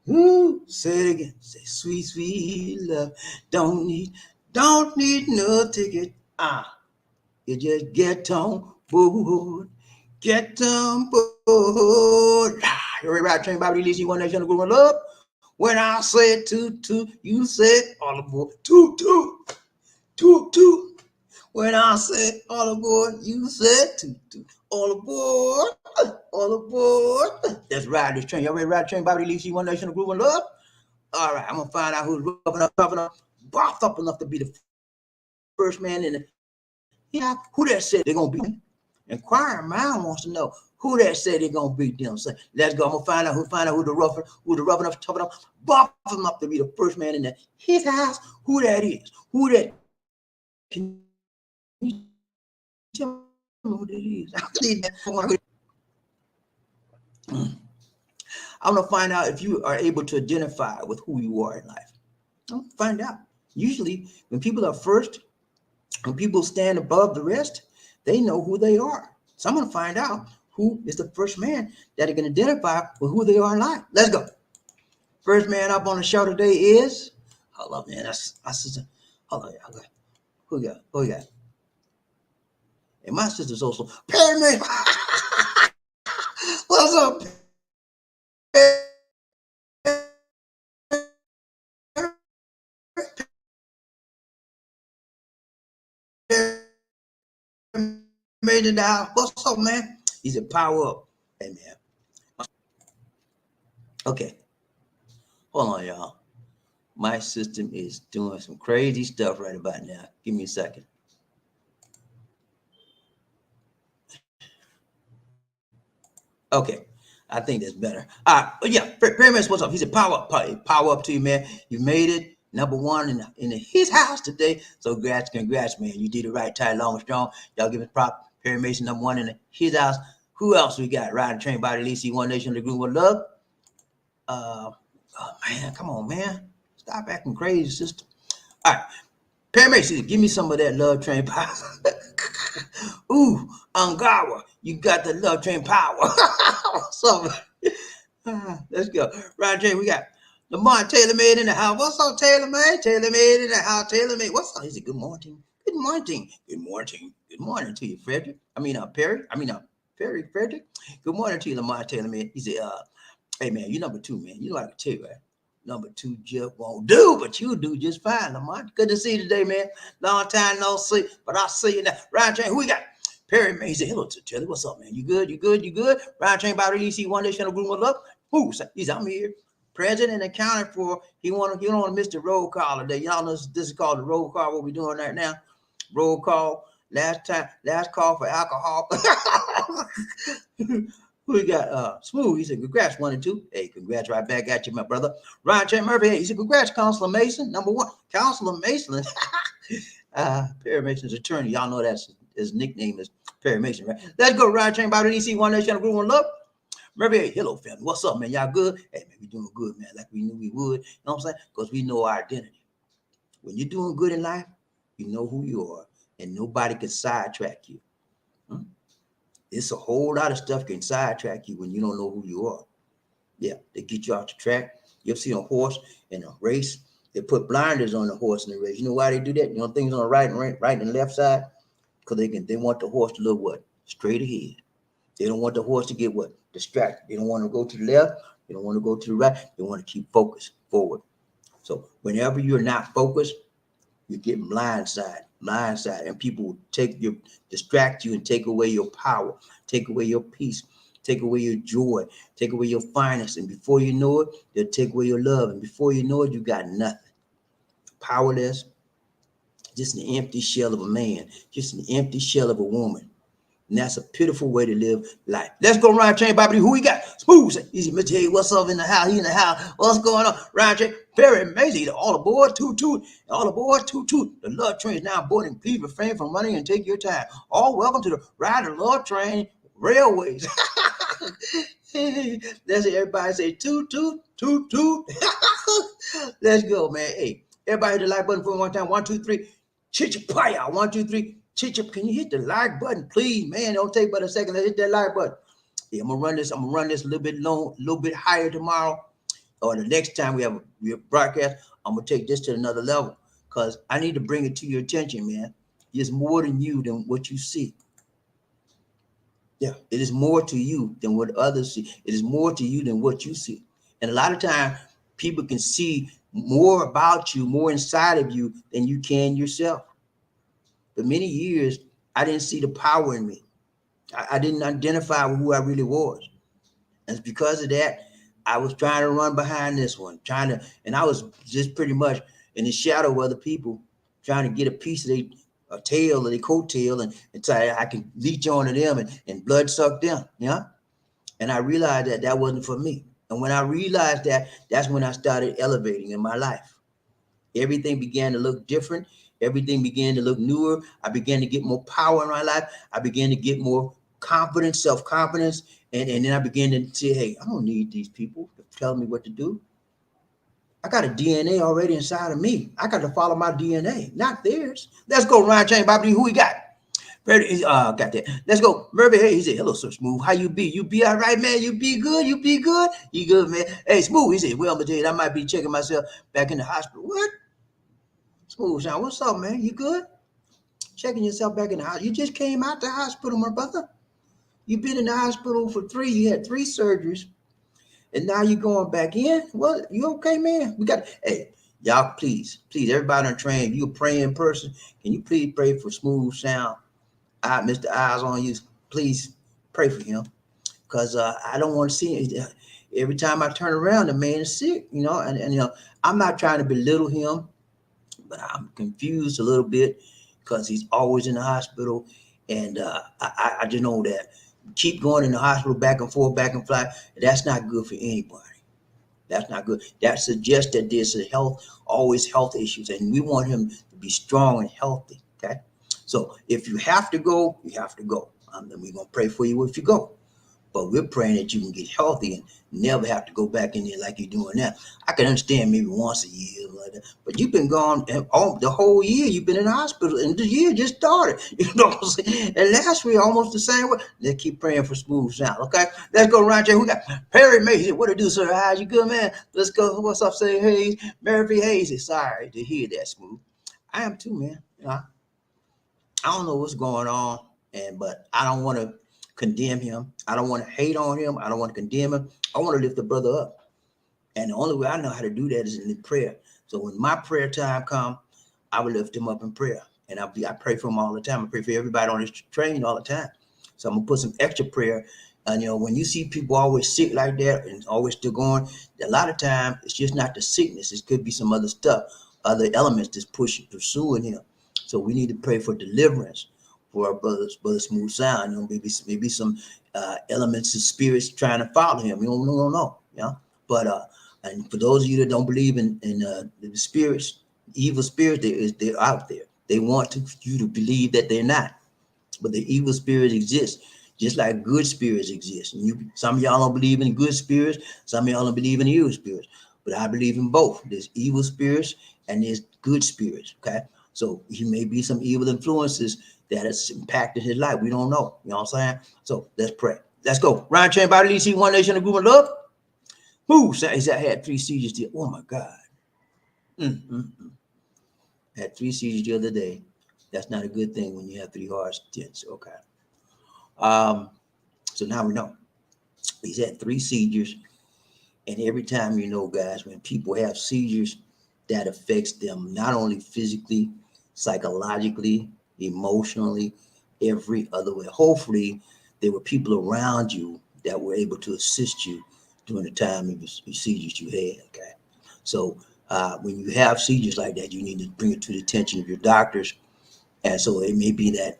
Speaker 1: Ooh, say it again. Say sweet, sweet love. Don't need no ticket. You just get on board. Get on board. You ready to ride train, BobbieD, leads you one nation, group of love. When I say toot toot, you say all aboard. Toot toot, toot toot. When I say all aboard, you say toot toot. All aboard, all aboard. Let's ride this train. Y'all ready to ride the train? BobbieD, leads you one nation, group of love. All right, I'm gonna find out who's roughing up, bossed up enough to be the first man in the. Yeah, who that said they're gonna be? Inquiring mind wants to know who that said they're gonna beat them. So let's go. I'm gonna find out who the rough enough, tough enough, buff enough to be the first man in his house. Who that is? Who that? Can you tell me who that is? I need that. I'm gonna find out if you are able to identify with who you are in life. I'm gonna find out. Usually, when people are first, when people stand above the rest, they know who they are. So I'm going to find out who is the first man that can identify with who they are in life. Let's go. First man up on the show today is, hold up, man. Hold on. Who we got? And my sister's also, Perry. What's up, made it out. What's up, man? He said, power up. Hey, man. Okay. Hold on, y'all. My system is doing some crazy stuff right about now. Give me a second. Okay. I think that's better. But yeah, Pyramid, what's up? He said, power up to you, man. You made it. Number one in his house today. So congrats, man. You did it right, tight, long, and strong. Y'all give it prop. Perry Mason, number one in his house. Who else we got? Riding train by the Lisi, One Nation, the group with love. Oh man, come on, man. Stop acting crazy, sister. All right. Paramedics, give me some of that love train power. Ooh, Angawa, you got the love train power. So, let's go. Riding train, we got Lamar Taylor Made in the house. What's up, Taylor Made? Taylor Made in the house. Taylor Made. What's up? He said, good morning. Good morning. Good morning. Good morning to you, Frederick. Perry. Perry, Frederick. Good morning to you, Lamar Taylor Made. He said, hey, man, you number 2, man. You know I can tell you, right? Number 2 just won't do, but you do just fine, Lamont. Good to see you today, man. Long time no see, but I'll see you now. Ryan Train, who we got? Perry May said, hello to Telly. What's up, man? You good? You good? You good? Ryan Train, by the EC One Day Channel Group of Love. Who? He said, I'm here. President accounted for. He don't want to miss the roll call today. Y'all know this is called the roll call. What we're doing right now? Roll call. Last call for alcohol. We got Smooth. He said, congrats, 1 and 2. Hey, congrats right back at you, my brother. Ryan J. Murphy. Hey, he said, congrats, Counselor Mason. Number 1. Counselor Mason. Perry Mason's attorney. Y'all know that's his nickname is Perry Mason, right? Let's go, Ryan J. Bobby DC, One Nation, Group One Love. Murphy, hey, hello, family. What's up, man? Y'all good? Hey, man, we doing good, man, like we knew we would. You know what I'm saying? Because we know our identity. When you're doing good in life, you know who you are, and nobody can sidetrack you. It's a whole lot of stuff can sidetrack you when you don't know who you are. Yeah, they get you off the track. You ever see a horse in a race? They put blinders on the horse in the race. You know why they do that? You know things on the right and left side? Because they want the horse to look what? Straight ahead. They don't want the horse to get what? Distracted. They don't want to go to the left. They don't want to go to the right. They want to keep focused forward. So whenever you're not focused, you get blindsided, and people will distract you and take away your power, take away your peace, take away your joy, take away your finance. And before you know it, they'll take away your love. And before you know it, you got nothing. Powerless, just an empty shell of a man, just an empty shell of a woman. And that's a pitiful way to live life. Let's go, Ryan Train, Bobby. Who we got? Smooth. Easy, Mr. Hey, what's up in the house? He in the house. What's going on? Ryan Train, very amazing. All aboard, toot. All aboard, toot. The love train is now boarding. Please refrain from running and take your time. All welcome to the Ride the Love Train Railways. Let's say everybody say toot. Let's go, man. Hey, everybody hit the like button for one time. 1, 2, 3. Chichapaya. 1, 2, 3. Chichip, can you hit the like button, please, man? Don't take but a second. Let's hit that like button. Yeah, I'm gonna run this a little bit higher tomorrow, or the next time we have a broadcast. I'm gonna take this to another level because I need to bring it to your attention, man. It's more than you than what you see. Yeah, it is more to you than what others see. It is more to you than what you see. And a lot of times, people can see more about you, more inside of you than you can yourself. For many years, I didn't see the power in me. I didn't identify with who I really was. And because of that, I was trying to run behind this one, and I was just pretty much in the shadow of other people, trying to get a piece of their tail or their coattail and try I can leech onto them and blood suck them, yeah? And I realized that wasn't for me. And when I realized that, that's when I started elevating in my life. Everything began to look different. Everything began to look newer. I began to get more power in my life. I began to get more confidence, self-confidence. And then I began to say, hey, I don't need these people to tell me what to do. I got a DNA already inside of me. I got to follow my DNA, not theirs. Let's go, Ryan Chain, Bobby. Who we got? Got that. Let's go. Murphy, hey, he said, hello, sir, Smooth. How you be? You be all right, man? You be good? You be good? You good, man? Hey, Smooth, he said, well, Majid, I might be checking myself back in the hospital. What? Smooth, Sean, what's up, man? You good? Checking yourself back in the hospital. You just came out the hospital, my brother. You've been in the hospital for 3. You had 3 surgeries. And now you're going back in? Well, you okay, man? Hey, y'all, please, everybody on train, you a praying person. Can you please pray for Smooth Sound? Mr. Eyes on you. Please pray for him. Because I don't want to see it. Every time I turn around, the man is sick, and I'm not trying to belittle him. But I'm confused a little bit because he's always in the hospital. And I just know that keep going in the hospital back and forth, back and forth. That's not good for anybody. That's not good. That suggests that there's always health issues. And we want him to be strong and healthy. Okay. So if you have to go, you have to go. And we're going to pray for you if you go. But we're praying that you can get healthy and never have to go back in there like you're doing now. I can understand maybe once a year, but you've been gone all the whole year. You've been in the hospital, and the year just started. You know what I'm saying? And last week almost the same way. Let's keep praying for smooth sound. Okay, let's go right there. We got Perry Mason. What to do, sir? How's you good, man? Let's go. What's up, say Hayes? Mary V. Hayes. Sorry to hear that, smooth. I am too, man. You know, I don't know what's going on, but I don't want to condemn him. I don't want to hate on him. I don't want to condemn him. I want to lift the brother up. And the only way I know how to do that is in prayer. So when my prayer time comes, I will lift him up in prayer. And I pray for him all the time. I pray for everybody on this train all the time. So I'm gonna put some extra prayer. And when you see people always sick like that and always still going, a lot of times it's just not the sickness. It could be some other stuff, other elements that's pursuing him. So we need to pray for deliverance for our brother Smooth Sound. Maybe some elements of spirits trying to follow him. We don't know. But and for those of you that don't believe in the spirits, evil spirits, they're out there. They want you to believe that they're not. But the evil spirits exist, just like good spirits exist. And some of y'all don't believe in good spirits, some of y'all don't believe in evil spirits. But I believe in both. There's evil spirits and there's good spirits. Okay. So he may be some evil influences that has impacted his life. We don't know. You know what I'm saying? So let's pray. Let's go. Ryan Chain, BobbieD, DC, One Nation, a group of love. Who says I had 3 seizures? Oh my God. Had 3 seizures the other day. That's not a good thing when you have 3 heart stents. Okay. So now we know he's had 3 seizures, and every time, guys, when people have seizures, that affects them not only physically, psychologically, emotionally, every other way. Hopefully, there were people around you that were able to assist you during the time of your seizures you had. Okay, so when you have seizures like that, you need to bring it to the attention of your doctors, and so it may be that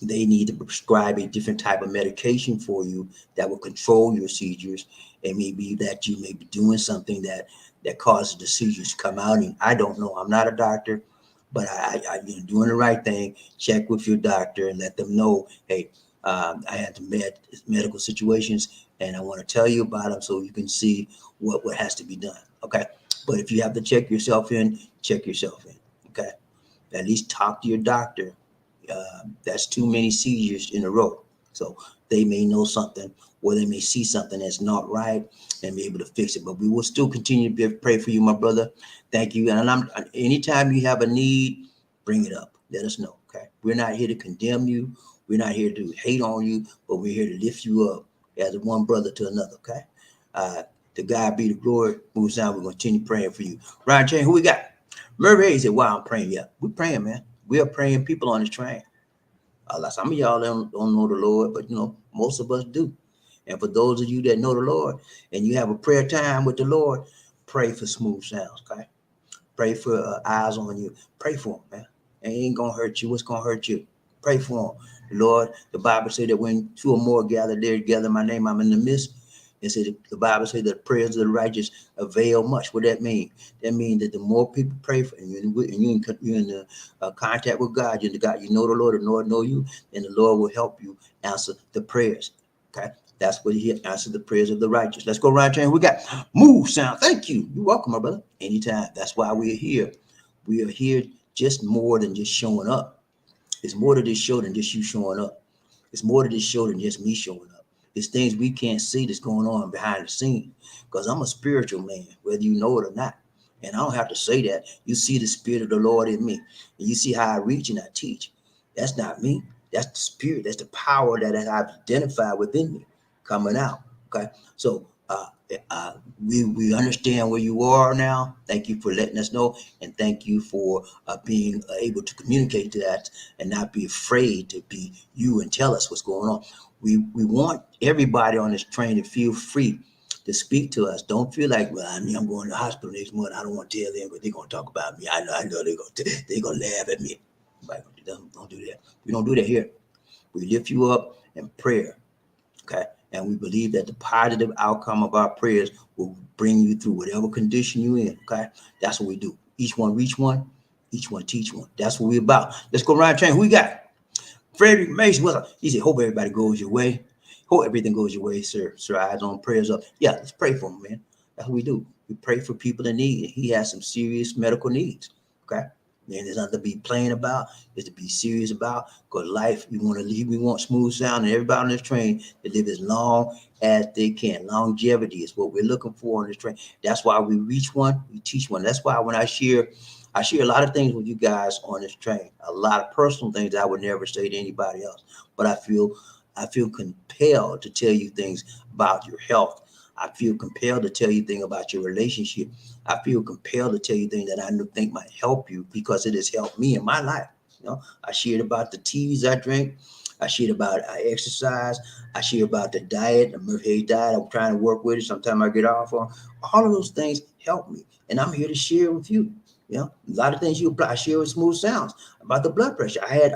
Speaker 1: they need to prescribe a different type of medication for you that will control your seizures. It may be that you may be doing something that causes the seizures to come out. And I don't know. I'm not a doctor, but I doing the right thing. Check with your doctor and let them know, hey, I had some medical situations, and I want to tell you about them so you can see what has to be done. Okay. But if you have to check yourself in, check yourself in. Okay. At least talk to your doctor. That's too many seizures in a row. So they may know something, or they may see something that's not right and be able to fix it. But we will still continue to pray for you, my brother. Thank you. And anytime you have a need, bring it up. Let us know. Okay. We're not here to condemn you. We're not here to hate on you, but we're here to lift you up as one brother to another. Okay. To God be the glory. Moves down. We're going to continue praying for you. Ryan Chain, who we got? Murray Hayes said, wow, I'm praying. Yeah, we're praying, man. We are praying people on this train. Some of y'all don't know the Lord, but most of us do. And for those of you that know the Lord and you have a prayer time with the Lord, pray for smooth sounds. Okay, pray for eyes on you. Pray for them, man. It ain't gonna hurt you. What's gonna hurt you? Pray for them. Lord, the Bible said that when 2 or more gather there together, my name, I'm in the midst. It said the Bible said that prayers of the righteous avail much. What that mean? That means that the more people pray for you, and you're in contact with God, you're the God, you know the Lord know you, and the Lord will help you answer the prayers. Okay, that's what He answers the prayers of the righteous. Let's go right here. We got Move Sound. Thank you. You're welcome, my brother. Anytime. That's why we're here. We are here just more than just showing up. It's more to this show than just you showing up. It's more to this show than just me showing up. It's things we can't see that's going on behind the scenes. Because I'm a spiritual man, whether you know it or not. And I don't have to say that. You see the Spirit of the Lord in me. And you see how I reach and I teach. That's not me. That's the Spirit. That's the power that I've identified within me coming out. Okay. So we understand where you are now. Thank you for letting us know. And thank you for being able to communicate to that and not be afraid to be you and tell us what's going on. We want everybody on this train to feel free to speak to us. Don't feel like, well, I'm going to the hospital next month. I don't want to tell them, but they're going to talk about me. I know they're going to laugh at me. Don't do that. We don't do that here. We lift you up in prayer, okay? And we believe that the positive outcome of our prayers will bring you through whatever condition you're in, okay? That's what we do. Each one reach one, each one teach one. That's what we're about. Let's go around the train. Who we got? Frederick Mason, he said, hope everybody goes your way. Hope everything goes your way, sir. Sir, eyes on, prayers up. Yeah, let's pray for him, man. That's what we do. We pray for people in need. He has some serious medical needs. Okay. And there's nothing to be playing about. There's to be serious about. Because life, we want to live, we want smooth sound, and everybody on this train to live as long as they can. Longevity is what we're looking for on this train. That's why we reach one, we teach one. That's why when I share a lot of things with you guys on this train. A lot of personal things I would never say to anybody else. But I feel compelled to tell you things about your health. I feel compelled to tell you things about your relationship. I feel compelled to tell you things that I think might help you because it has helped me in my life. You know, I shared about the teas I drink. I shared about I exercise. I share about the diet, the Murphy diet. I'm trying to work with it. Sometimes I get off on. All of those things help me, and I'm here to share with you. You know, a lot of things you apply. I share with Smooth Sounds about the blood pressure. I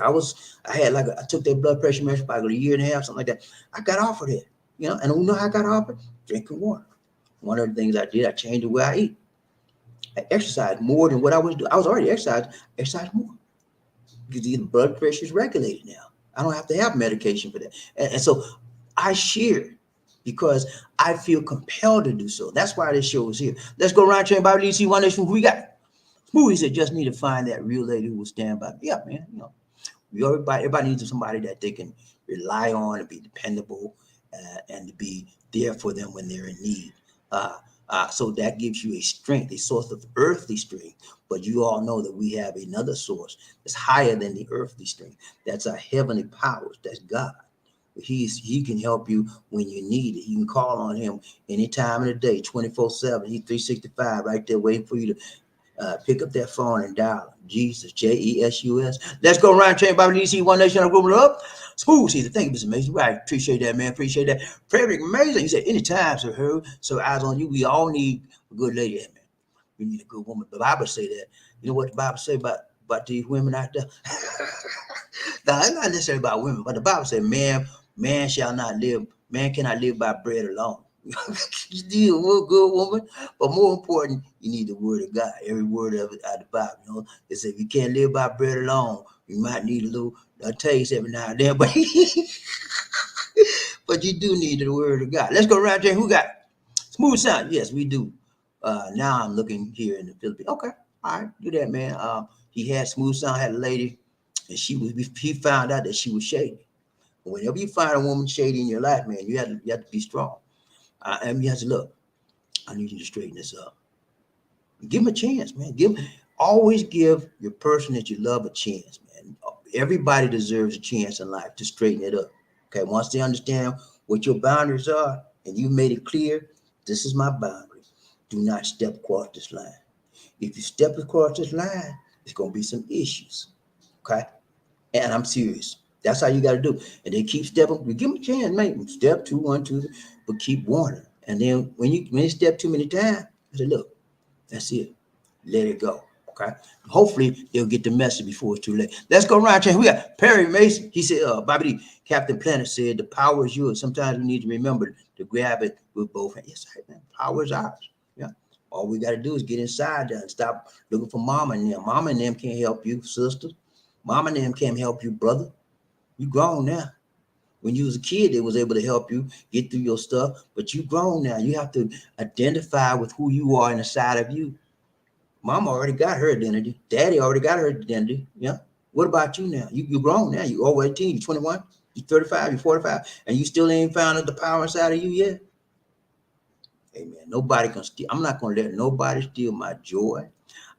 Speaker 1: took that blood pressure medicine for like a year and a half, something like that. I got off of it. You know, and you know how I got off it? Drinking water. One of the things I did, I changed the way I eat. I exercised more than what I was doing. I was already exercise more because the blood pressure is regulated now. I don't have to have medication for that. And so I share because I feel compelled to do so. That's why this show is here. Let's go around train BobbieD. See one nation who we got. Smoothie said, just need to find that real lady who will stand by me. Yeah, man. You know, everybody needs somebody that they can rely on and be dependable and to be there for them when they're in need. So that gives you a strength, a source of earthly strength. But you all know that we have another source that's higher than the earthly strength. That's our heavenly powers. That's God. He can help you when you need it. You can call on him any time of the day, 24/7. He's 365 right there waiting for you to pick up that phone and dial Jesus, Jesus. Let's go around train BobbieD. See one nation on group up. Smooth season. Thank you, Mr. Mason. Right. Appreciate that, man. Appreciate that. Frederick Mason. He said, anytime, sir, her. So eyes on you. We all need a good lady, man. We need a good woman. The Bible say that. You know what the Bible say about these women out there? Now, it's not necessarily about women, but the Bible says, man cannot live by bread alone. You need a good woman, but more important, you need the word of God. Every word of it out of the Bible. You know, it says if you can't live by bread alone, you might need a taste every now and then, but but you do need the word of God. Let's go around there. Who got smooth sound? Yes, we do. Now I'm looking here in the Philippines. Okay, all right, do that, man. He had smooth sound, had a lady, and he found out that she was shady. Whenever you find a woman shady in your life, man, you have to be strong. And you have to look. I need you to straighten this up. Give him a chance, man. Always give your person that you love a chance, man. Everybody deserves a chance in life to straighten it up. Okay, once they understand what your boundaries are and you made it clear, this is my boundary. Do not step across this line. If you step across this line, there's gonna be some issues. Okay, and I'm serious. That's how you got to do. And they keep stepping. We give them a chance, man. Step two, 1, 2, but keep warning. And then when you step too many times, I say, look, that's it. Let it go. Okay. Hopefully they'll get the message before it's too late. Let's go around. We got Perry Mason. He said, BobbieD, Captain Planet said, the power is yours. Sometimes we need to remember to grab it with both hands. Yes, man. Power is ours. Yeah. All we got to do is get inside there and stop looking for mama and them. Mama and them can't help you, sister. Mama and them can't help you, brother. You grown now. When you was a kid, they was able to help you get through your stuff, but you grown now. You have to identify with who you are inside of you. Mama already got her identity. Daddy already got her identity. Yeah. What about you now? You grown now. You over 18, you 21, you 35, you 45, and you still ain't found the power inside of you yet. Amen. Nobody can steal. I'm not going to let nobody steal my joy.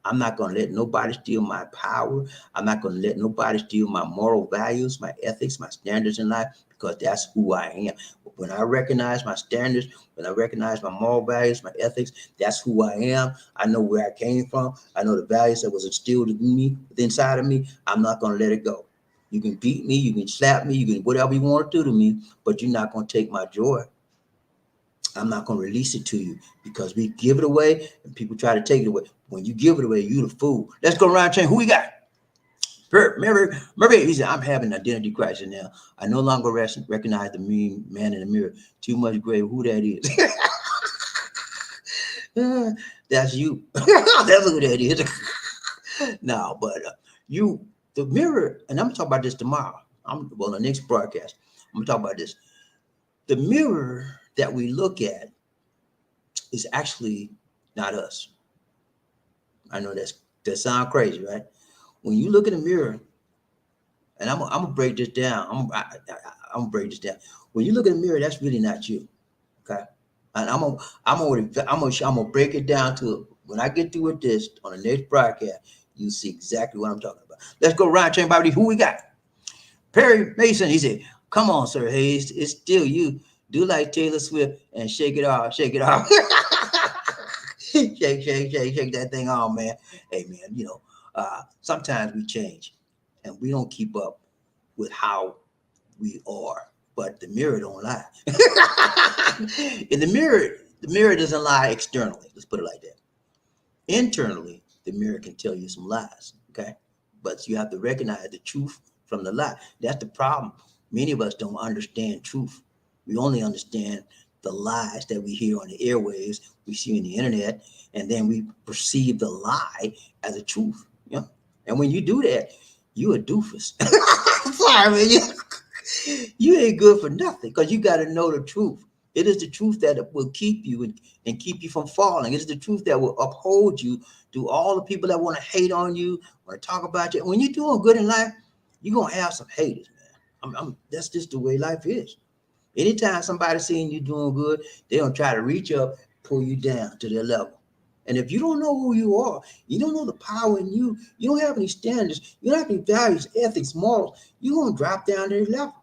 Speaker 1: I'm not going to let nobody steal my power. I'm not going to let nobody steal my moral values, my ethics, my standards in life, because that's who I am. When I recognize my standards, when I recognize my moral values, my ethics, that's who I am. I know where I came from. I know the values that was instilled in me, inside of me. I'm not going to let it go. You can beat me, you can slap me, you can whatever you want to do to me, but you're not going to take my joy. I'm not going to release it to you because we give it away and people try to take it away. When you give it away, you the fool. Let's go around chain. Who we got? Murray, he said, I'm having an identity crisis now. I no longer recognize the mean man in the mirror. Too much gray. Who that is? That's you. That's who that is. No, but the mirror, and I'm going to talk about this tomorrow. The next broadcast, I'm going to talk about this. The mirror that we look at is actually not us. I know that sounds crazy, right? When you look in the mirror, and I'm gonna break this down. I'm gonna break this down. When you look in the mirror, that's really not you. Okay. And I'm gonna break it down to when I get through with this on the next broadcast, you see exactly what I'm talking about. Let's go round chain BobbieD. Who we got? Perry Mason. He said, "Come on, Sir Hayes. It's still you. Do like Taylor Swift and shake it off. Shake it off. shake, shake that thing off, man. Hey, man. Sometimes we change, and we don't keep up with how we are. But the mirror don't lie. In the mirror doesn't lie externally. Let's put it like that. Internally, the mirror can tell you some lies. Okay, but you have to recognize the truth from the lie. That's the problem. Many of us don't understand truth. We only understand the lies that we hear on the airwaves, we see on the internet, and then we perceive the lie as a truth. And when you do that, you a doofus. I'm sorry, man. You ain't good for nothing because you got to know the truth. It is the truth that will keep you and keep you from falling. It's the truth that will uphold you to all the people that want to hate on you, want to talk about you. When you're doing good in life, you're going to have some haters, man. That's just the way life is. Anytime somebody's seeing you doing good, they're going to try to reach up, pull you down to their level. And if you don't know who you are, you don't know the power in you, you don't have any standards, you don't have any values, ethics, morals, you're going to drop down to their level.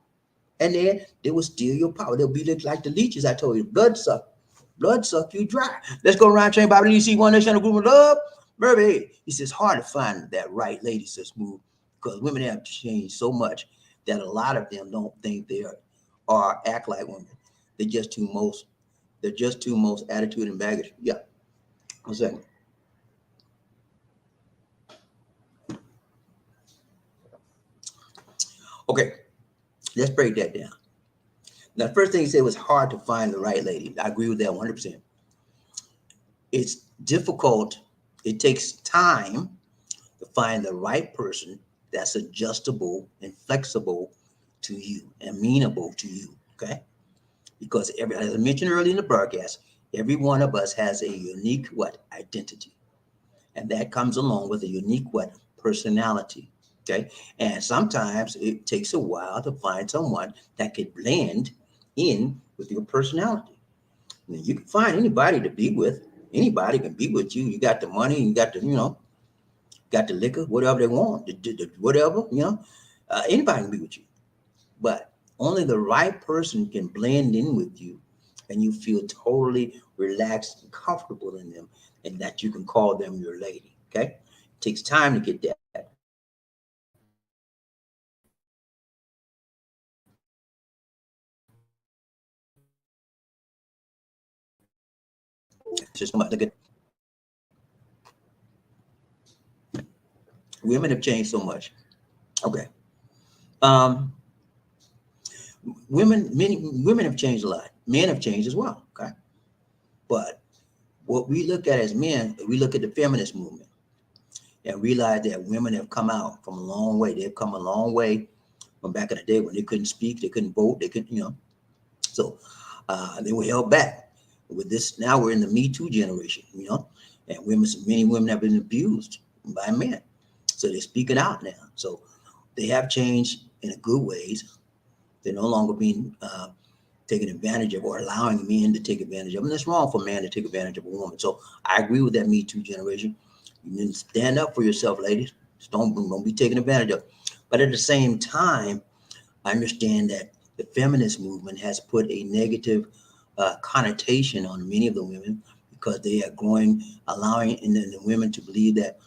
Speaker 1: And then they will steal your power. They'll be like the leeches I told you. Blood suck you dry. Let's go around chain BobbieD. You see one nation, a group of love. Murray, he says, hard to find that right lady, so smooth, because women have changed so much that a lot of them don't think they are or act like women. They're just too most attitude and baggage. Yeah. 1 second. Okay, let's break that down. Now, the first thing he said was hard to find the right lady. I agree with that 100%. It's difficult. It takes time to find the right person that's adjustable and flexible to you and amenable to you, okay? Because as I mentioned earlier in the broadcast, every one of us has a unique identity. And that comes along with a unique personality, okay? And sometimes it takes a while to find someone that can blend in with your personality. I mean, you can find anybody to be with. Anybody can be with you. You got the money, you got the, got the liquor, whatever they want, whatever, anybody can be with you. But only the right person can blend in with you and you feel totally relaxed and comfortable in them and that you can call them your lady, okay? It takes time to get that. Just look at women have changed so much. Okay. Many women have changed a lot. Men have changed as well, okay? But what we look at as men, we look at the feminist movement and realize that women have come out from a long way. They've come a long way from back in the day when they couldn't speak, they couldn't vote, they couldn't, so they were held back. With this, now we're in the Me Too generation, and many women have been abused by men. So they're speaking out now. So they have changed in a good ways. They're no longer being taken advantage of or allowing men to take advantage of them. And it's wrong for a man to take advantage of a woman. So I agree with that Me Too generation. You need to stand up for yourself, ladies. Just don't be taken advantage of. But at the same time, I understand that the feminist movement has put a negative connotation on many of the women because they are allowing the women to believe that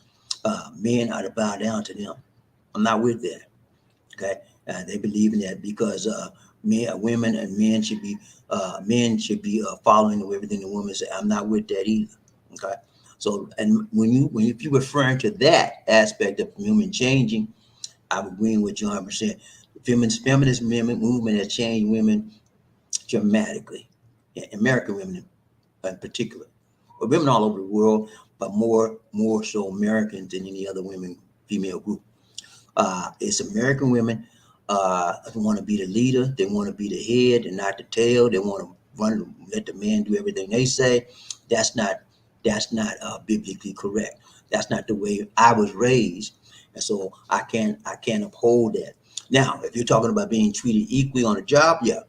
Speaker 1: men are to bow down to them. I'm not with that. Okay, they believe in that because women and men should be following everything the women say. I'm not with that either. Okay, so and if you're referring to that aspect of women changing, I'm agreeing with you 100%. The feminist movement has changed women dramatically, American women in particular, but women all over the world, but more so Americans than any other female group. It's American women want to be the leader. They want to be the head and not the tail. They want to let the man do everything they say. That's not biblically correct. That's not the way I was raised, and so I can't uphold that. Now, if you're talking about being treated equally on a job, yeah,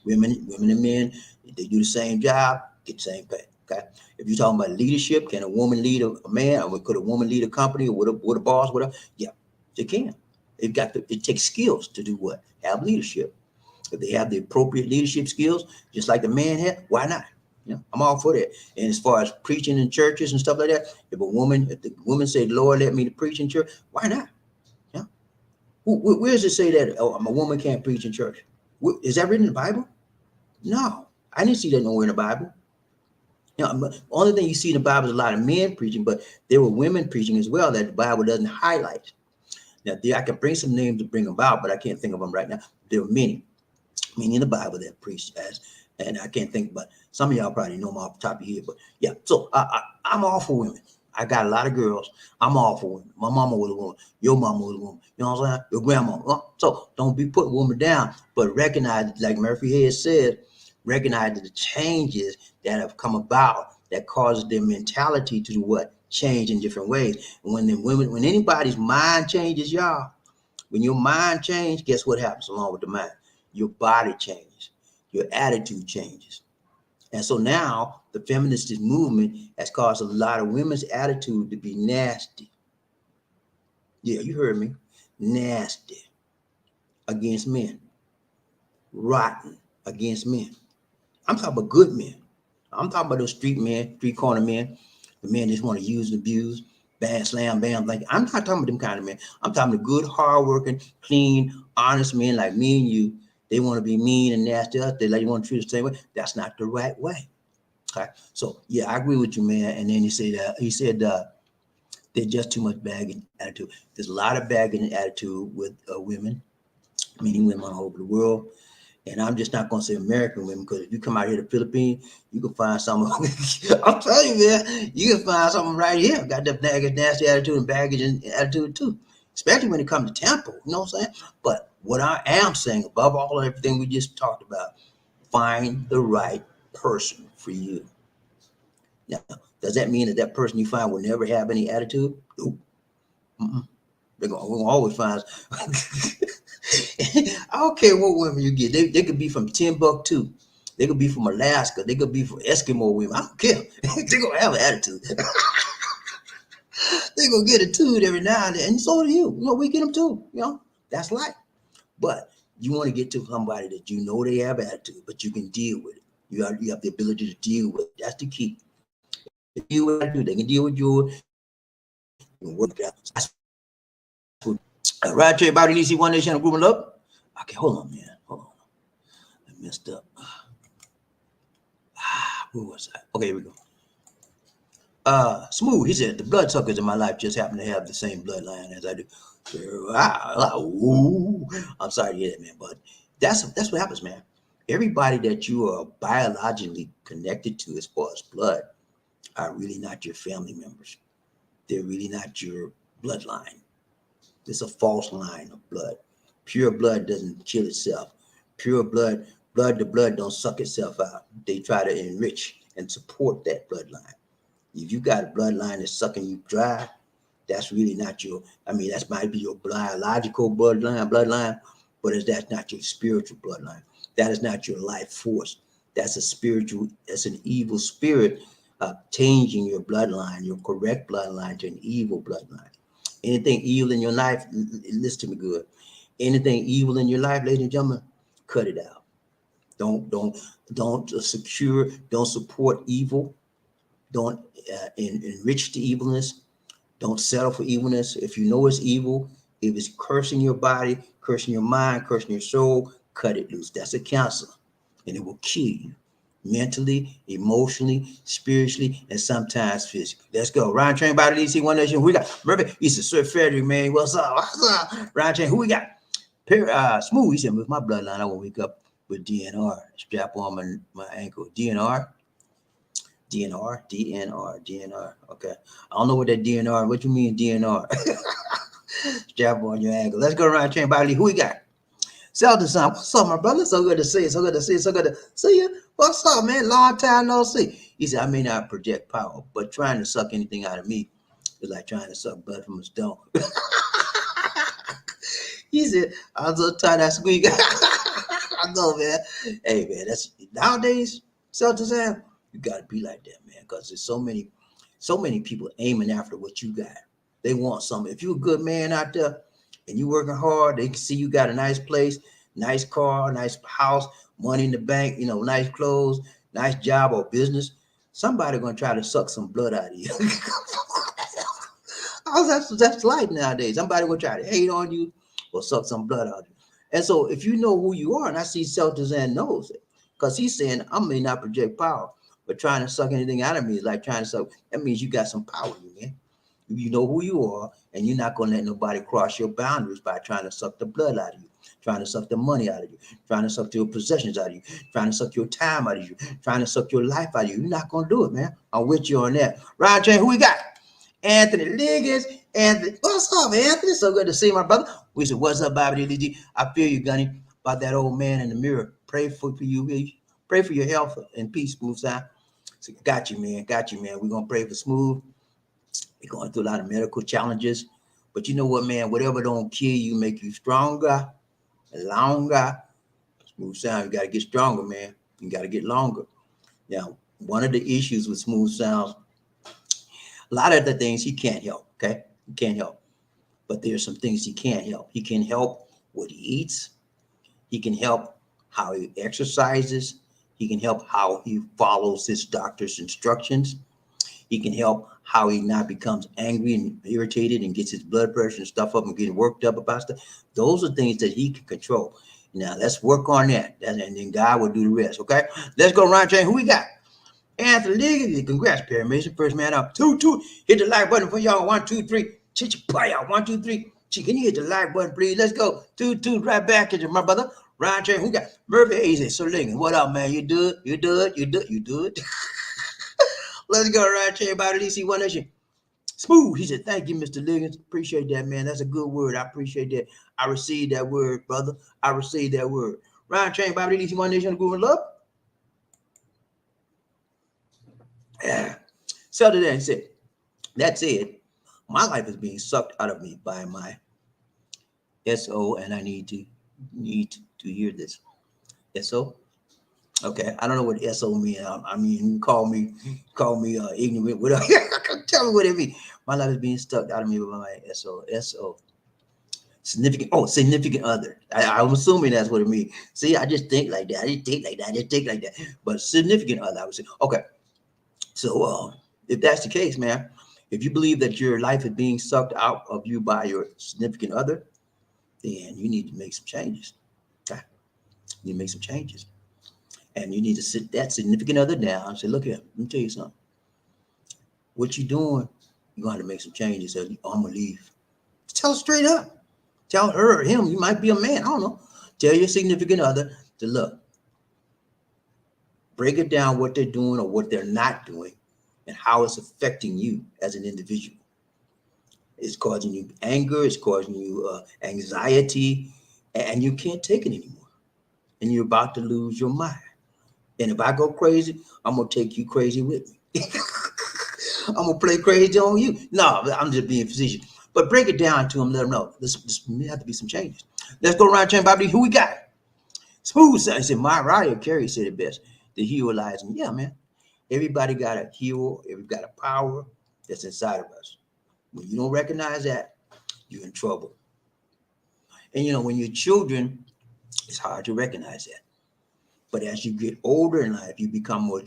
Speaker 1: women and men, if they do the same job, get the same pay. Okay. If you're talking about leadership, can a woman lead a man, or could a woman lead a company, or with a boss, whatever? Yeah, they can. It takes skills to do what? Have leadership. If they have the appropriate leadership skills, just like the man had, why not? I'm all for that. And as far as preaching in churches and stuff like that, if the woman say, "Lord, let me to preach in church," why not? Yeah. Where does it say that a woman can't preach in church? Is that written in the Bible? No, I didn't see that nowhere in the Bible. The only thing you see in the Bible is a lot of men preaching, but there were women preaching as well that the Bible doesn't highlight. Now, I can bring some names to bring them out, but I can't think of them right now. There are many in the Bible that preach as, and I can't think, but some of y'all probably know them off the top of your head. But yeah, so I'm all for women. I got a lot of girls. I'm all for women. My mama was a woman. Your mama was a woman. You know what I'm saying? Your grandma. So don't be putting women down, but recognize, like Murphy Head said, recognize the changes that have come about that causes their mentality to do what? Change in different ways. And when anybody's mind changes, y'all, when your mind changes, guess what happens along with the mind? Your body changes, your attitude changes. And so now the feminist movement has caused a lot of women's attitude to be nasty. Yeah, you heard me. Nasty against men. Rotten against men. I'm talking about good men. I'm talking about those street men, street corner men, the men that just want to use and abuse, bam, slam, bam. Like, I'm not talking about them kind of men. I'm talking about good, hardworking, clean, honest men like me and you. They want to be mean and nasty. They like you want to treat the same way. That's not the right way. Okay. So yeah, I agree with you, man. And then he said there's just too much bagging attitude. There's a lot of bagging attitude with women, meaning women all over the world. And I'm just not going to say American women, because if you come out here to the Philippines, you can find some. I'm telling you, man, you can find something right here. Got that baggage, nasty attitude and baggage and attitude too, especially when it comes to tempo. You know what I'm saying? But what I am saying, above all everything we just talked about, find the right person for you. Now, does that mean that that person you find will never have any attitude? Nope. We're gonna always find. I don't care what women you get. They could be from Timbuktu. They could be from Alaska. They could be from Eskimo women. I don't care. They're gonna have an attitude. They're gonna get a tude every now and then. And so do you. We get them too. That's life. But you want to get to somebody that you know they have attitude, but you can deal with it. You have the ability to deal with it. That's the key. They deal with attitude. They can deal with yours. You can work out. That's right, Trey, about DC One Nation group of love. Okay, hold on, man. Hold on. I messed up. Where was I? Okay, here we go. Smooth. He said the bloodsuckers in my life just happen to have the same bloodline as I do. Ooh, I'm sorry to hear that, man, but that's what happens, man. Everybody that you are biologically connected to as far as blood are really not your family members. They're really not your bloodline. It's a false line of blood. Pure blood doesn't kill itself. Pure blood to blood don't suck itself out. They try to enrich and support that bloodline. If you got a bloodline that's sucking you dry, that's really not that might be your biological bloodline, but that's not your spiritual bloodline. That is not your life force. That's an evil spirit changing your bloodline, your correct bloodline, to an evil bloodline. Anything evil in your life, listen to me good. Anything evil in your life, ladies and gentlemen, cut it out. Don't support evil. Don't enrich the evilness. Don't settle for evilness. If you know it's evil, if it's cursing your body, cursing your mind, cursing your soul, cut it loose. That's a cancer, and it will kill you mentally, emotionally, spiritually, and sometimes physically. Let's go. Ryan Train by the DC One Nation. Who we got? Murphy. He said, Sir Frederick, man. What's up? Ryan Train. Who we got? Smooth. He said, with my bloodline, I will wake up with DNR. Strap on my ankle. DNR. Okay. I don't know what that DNR. What you mean DNR? Strap on your ankle. Let's go around Train by the Who we got? Zelda son, what's up, my brother? So good to see you. So good to see you. So good to see you. What's up, man? Long time no see. He said, I may not project power, but trying to suck anything out of me is like trying to suck blood from a stone. He said, I'm so tired of squeak. I know, man. Hey, man, that's nowadays, Zelda son, you gotta be like that, man, because there's so many people aiming after what you got. They want something. If you're a good man out there and you working hard, they can see you got a nice place, nice car, nice house, money in the bank, nice clothes, nice job or business. Somebody gonna try to suck some blood out of you. Oh, that's life nowadays. Somebody gonna try to hate on you or suck some blood out of you. And so if you know who you are, and I see Seltzer knows it, because he's saying I may not project power, but trying to suck anything out of me is like trying to suck. That means you got some power, man. You know who you are, and you're not gonna let nobody cross your boundaries by trying to suck the blood out of you, trying to suck the money out of you, trying to suck your possessions out of you, trying to suck your time out of you, trying to suck your life out of you. You're not gonna do it, man. I'm with you on that. Ryan Jane, who we got? Anthony Liggins. Anthony, what's up, Anthony? So good to see my brother. We said, what's up, BobbieD? I feel you, Gunny, about that old man in the mirror. Pray for you. Pray for your health and peace, Smooth Sound. So got you, man. Got you, man. We're gonna pray for Smooth. We're going through a lot of medical challenges. But you know what, man? Whatever don't kill you, make you stronger and longer. Smooth Sound, you got to get stronger, man. You got to get longer. Now, one of the issues with Smooth Sound, a lot of the things he can't help, okay? He can't help. But there's some things he can't help. He can help what he eats. He can help how he exercises. He can help how he follows his doctor's instructions. He can help how he not becomes angry and irritated and gets his blood pressure and stuff up and getting worked up about stuff. Those are things that he can control. Now, let's work on that. And then God will do the rest, okay? Let's go, Ryan Jane. Who we got? Anthony Liggins. Congrats, Perry Mason. First man up. 2-2. Hit the like button for y'all. 1, 2, 3. Chit-cha-pay-out. 1, 2, 3. Can you hit the like button, please? Let's go. 2-2. Right back at you, my brother. Ryan Jane. Who we got? Murphy Easy. So Liggins. What up, man? You do it? You do it? You do it? You do it? Let's go, Ryan Jane. About DC One Nation. Smooth. He said, thank you, Mr. Liggins. Appreciate that, man. That's a good word. I appreciate that. I received that word, brother. I received that word. Ryan Train, Bobby DC One Nation, Groove and Love. Yeah. So today he said, that's it. My life is being sucked out of me by my SO, and I need to hear this. SO? Okay, I don't know what SO means. I mean, call me ignorant, whatever. Tell me what it means. My life is being stuck out of me with my SO. Significant other. I'm assuming that's what it means. See, I just think like that. I just think like that. But significant other, I would say. Okay, so if that's the case, man, if you believe that your life is being sucked out of you by your significant other, then you need to make some changes. Okay, you need to make some changes. And you need to sit that significant other down and say, look here, let me tell you something. What you doing, you're going to have to make some changes. So I'm going to leave. Tell her straight up. Tell her or him, you might be a man, I don't know. Tell your significant other to look. Break it down what they're doing or what they're not doing and how it's affecting you as an individual. It's causing you anger. It's causing you anxiety. And you can't take it anymore. And you're about to lose your mind. And if I go crazy, I'm going to take you crazy with me. I'm going to play crazy on you. No, I'm just being facetious. But break it down to them, let them know. This have to be some changes. Let's go around chain, Bobby. Who we got? Smooth said, Mariah Carey said it best. The hero lies in, yeah, man. Everybody got a hero. Everybody got a power that's inside of us. When you don't recognize that, you're in trouble. And, when you're children, it's hard to recognize that. But as you get older in life, you become more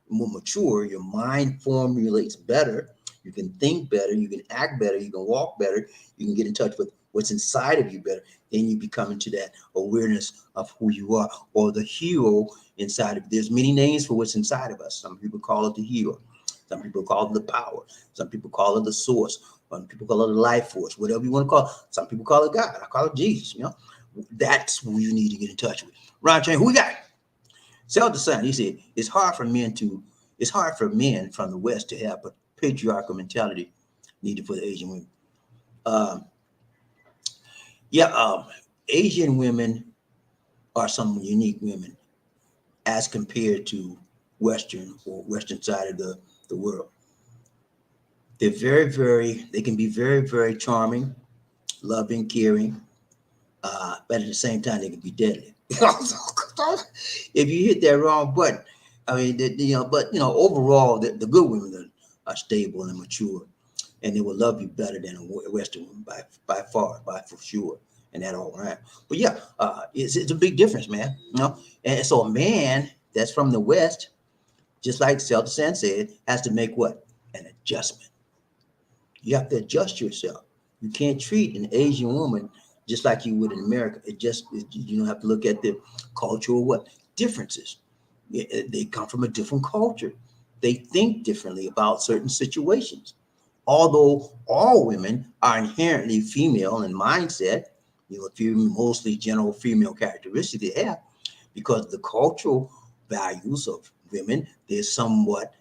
Speaker 1: mature, your mind formulates better. You can think better, you can act better, you can walk better, you can get in touch with what's inside of you better. Then you become into that awareness of who you are or the hero inside of you. There's many names for what's inside of us. Some people call it the hero. Some people call it the power. Some people call it the source. Some people call it the life force, whatever you want to call it. Some people call it God. I call it Jesus, That's who you need to get in touch with. Ron Chain, who we got? Zelda son, he said, it's hard for men from the West to have a patriarchal mentality needed for the Asian women. Asian women are some unique women as compared to Western side of the world. They're they can be very, very charming, loving, caring, but at the same time, they can be deadly. If you hit that wrong button, I mean, but overall, the good women are stable and mature, and they will love you better than a Western woman by far, by for sure, and that all right. But yeah, it's a big difference, man. And so a man that's from the West, just like Celta San said, has to make what? An adjustment. You have to adjust yourself. You can't treat an Asian woman just like you would in America. You don't have to look at the cultural what differences. They come from a different culture. They think differently about certain situations. Although all women are inherently female in mindset, mostly general female characteristics they have, because the cultural values of women, there's somewhat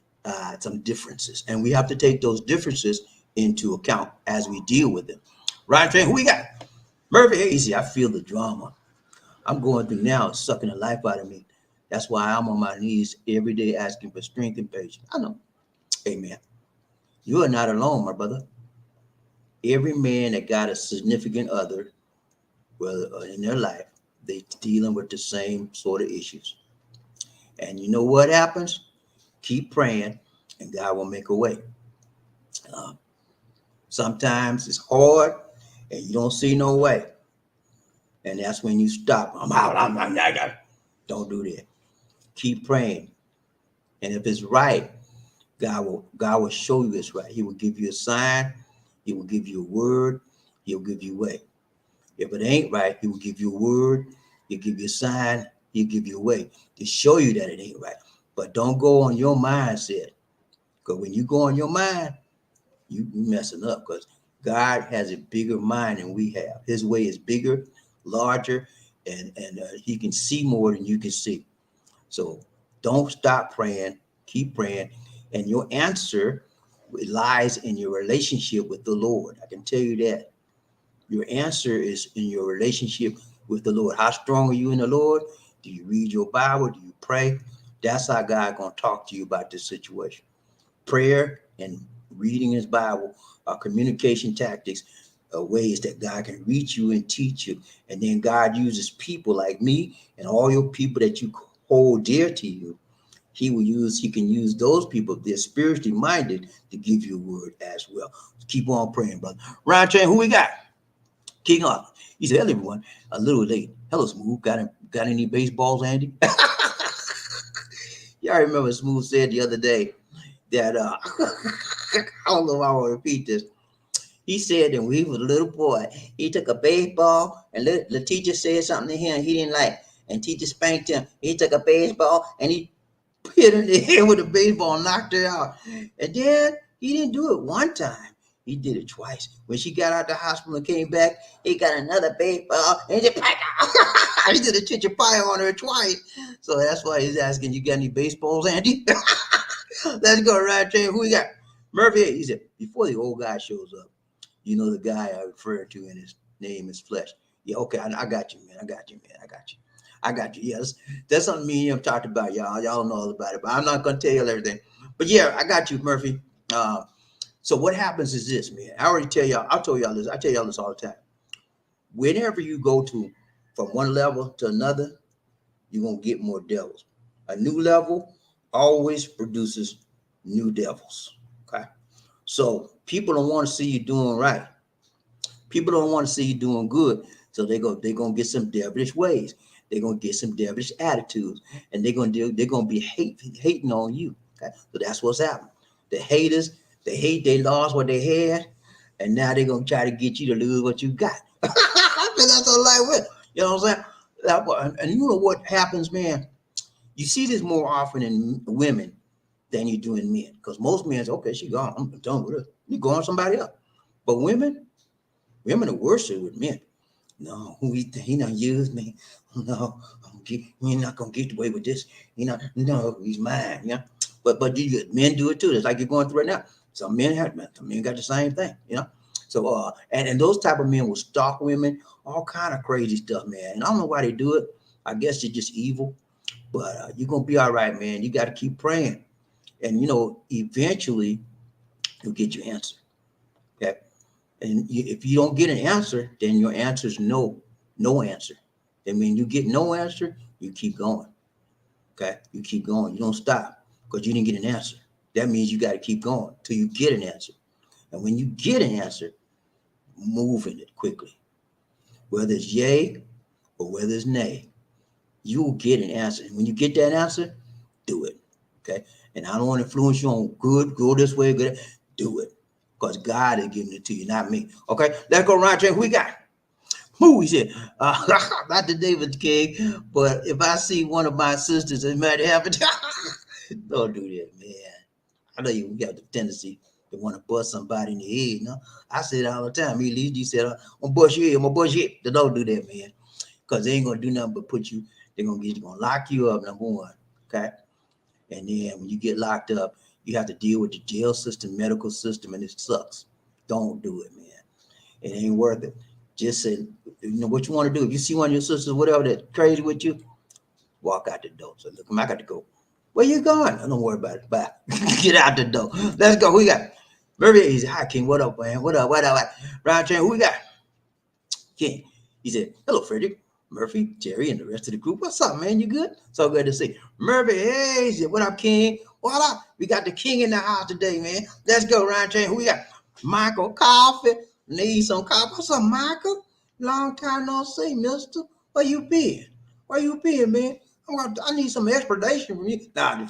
Speaker 1: some differences, and we have to take those differences into account as we deal with them. Ryan Train, who we got? Murphy Hazy. I feel the drama I'm going through now. It's sucking the life out of me. That's why I'm on my knees every day asking for strength and patience. I know. Amen. You are not alone, my brother. Every man that got a significant other, well, in their life, they dealing with the same sort of issues. And you know what happens? Keep praying, and God will make a way. Sometimes it's hard, and you don't see no way, and that's when you stop. I'm out. I'm not. Don't do that. Keep praying, and if it's right, God will show you it's right. He will give you a sign. He will give you a word. He'll give you a way. If it ain't right, he will give you a word. He'll give you a sign. He'll give you a way to show you that it ain't right. But don't go on your mindset, because when you go on your mind, you messing up, because God has a bigger mind than we have. His way is bigger, larger, and he can see more than you can see. So don't stop praying. Keep praying. And your answer lies in your relationship with the Lord. I can tell you that. Your answer is in your relationship with the Lord. How strong are you in the Lord? Do you read your Bible? Do you pray? That's how God going to talk to you about this situation. Prayer and reading his Bible are communication tactics, ways that God can reach you and teach you. And then God uses people like me and all your people that you hold dear to you. He can use those people, they're spiritually minded, to give you a word as well. Keep on praying, brother. Ryan Train, who we got? King Arthur. He said, hello, everyone. A little late. Hello, Smooth. Got any baseballs, Andy? Y'all remember Smooth said the other day that, I don't know if I want to repeat this. He said that when he was a little boy, he took a baseball and the teacher said something to him he didn't like. And teacher spanked him. He took a baseball and he hit her in the head with a baseball and knocked her out. And then he didn't do it one time. He did it twice. When she got out the hospital and came back, he got another baseball and he did a chicha pie on her twice. So that's why he's asking, you got any baseballs, Andy? Let's go, right, Jay. Who we got? Murphy. He said, before the old guy shows up, you know the guy I referred to, and his name is Flesh. Yeah, okay, I got you, man. I got you. Yes, that's something me and him talked about, y'all. Y'all know all about it, but I'm not gonna tell you everything. But yeah, I got you, Murphy. So what happens is this, man. I already tell y'all. I tell y'all this all the time. Whenever you go to from one level to another, you're gonna get more devils. A new level always produces new devils. Okay, so people don't want to see you doing right. People don't want to see you doing good. So they're gonna get some devilish ways. They're gonna get some devilish attitudes, and they're gonna be hating on you. Okay? So that's what's happening. The haters, they lost what they had, and now they're gonna try to get you to lose what you got. That's a life with. You know what I'm saying? And you know what happens, man? You see this more often in women than you do in men. Because most men say, okay, she gone. I'm done with her. You go on somebody else. But women are worse with men. No, he not used me. No, you're not gonna get away with this. No, he's mine. Yeah, but men do it too. It's like you're going through right now. Some men got the same thing. So and those type of men will stalk women, all kind of crazy stuff, man. And I don't know why they do it. I guess it's just evil. But you're gonna be all right, man. You got to keep praying, and eventually you'll get your answer. Okay, and if you don't get an answer, then your answer is no, no answer. And when you get no answer, you keep going. Okay, you keep going. You don't stop because you didn't get an answer. That means you got to keep going till you get an answer. And when you get an answer, move in it quickly. Whether it's yay or whether it's nay, you will get an answer. And when you get that answer, do it. Okay. And I don't want to influence you on good, go this way, good. Do it. Because God is giving it to you, not me. Okay. Let's go around. Who we got? Who he said, not the David King, but if I see one of my sisters that might have it, don't do that, man. I know you got the tendency to want to bust somebody in the head. No, I say it all the time. He said, I'm gonna bust your head, I'm gonna bust your head. Don't do that, man. Because they ain't gonna do nothing but put you, they're gonna lock you up, number one. Okay. And then when you get locked up, you have to deal with the jail system, medical system, and it sucks. Don't do it, man. It ain't worth it. Just say, what you want to do. If you see one of your sisters, whatever, that's crazy with you, walk out the door. So look, I got to go. Where you going? Don't worry about it. Bye. Get out the door. Let's go. Who we got? Very easy. Hi, King. What up, man? What up? Round chain. Who we got? King. He said, hello, Frederick, Murphy, Jerry, and the rest of the group. What's up, man? You good? So good to see. Murphy, hey, he said, what up, King? What up? We got the king in the house today, man. Let's go, round chain. Who we got? Michael Coffee. Need some coffee. What's up, Michael? Long time no see, mister. Where you been? Where you been, man? I need some explanation from you. Nah,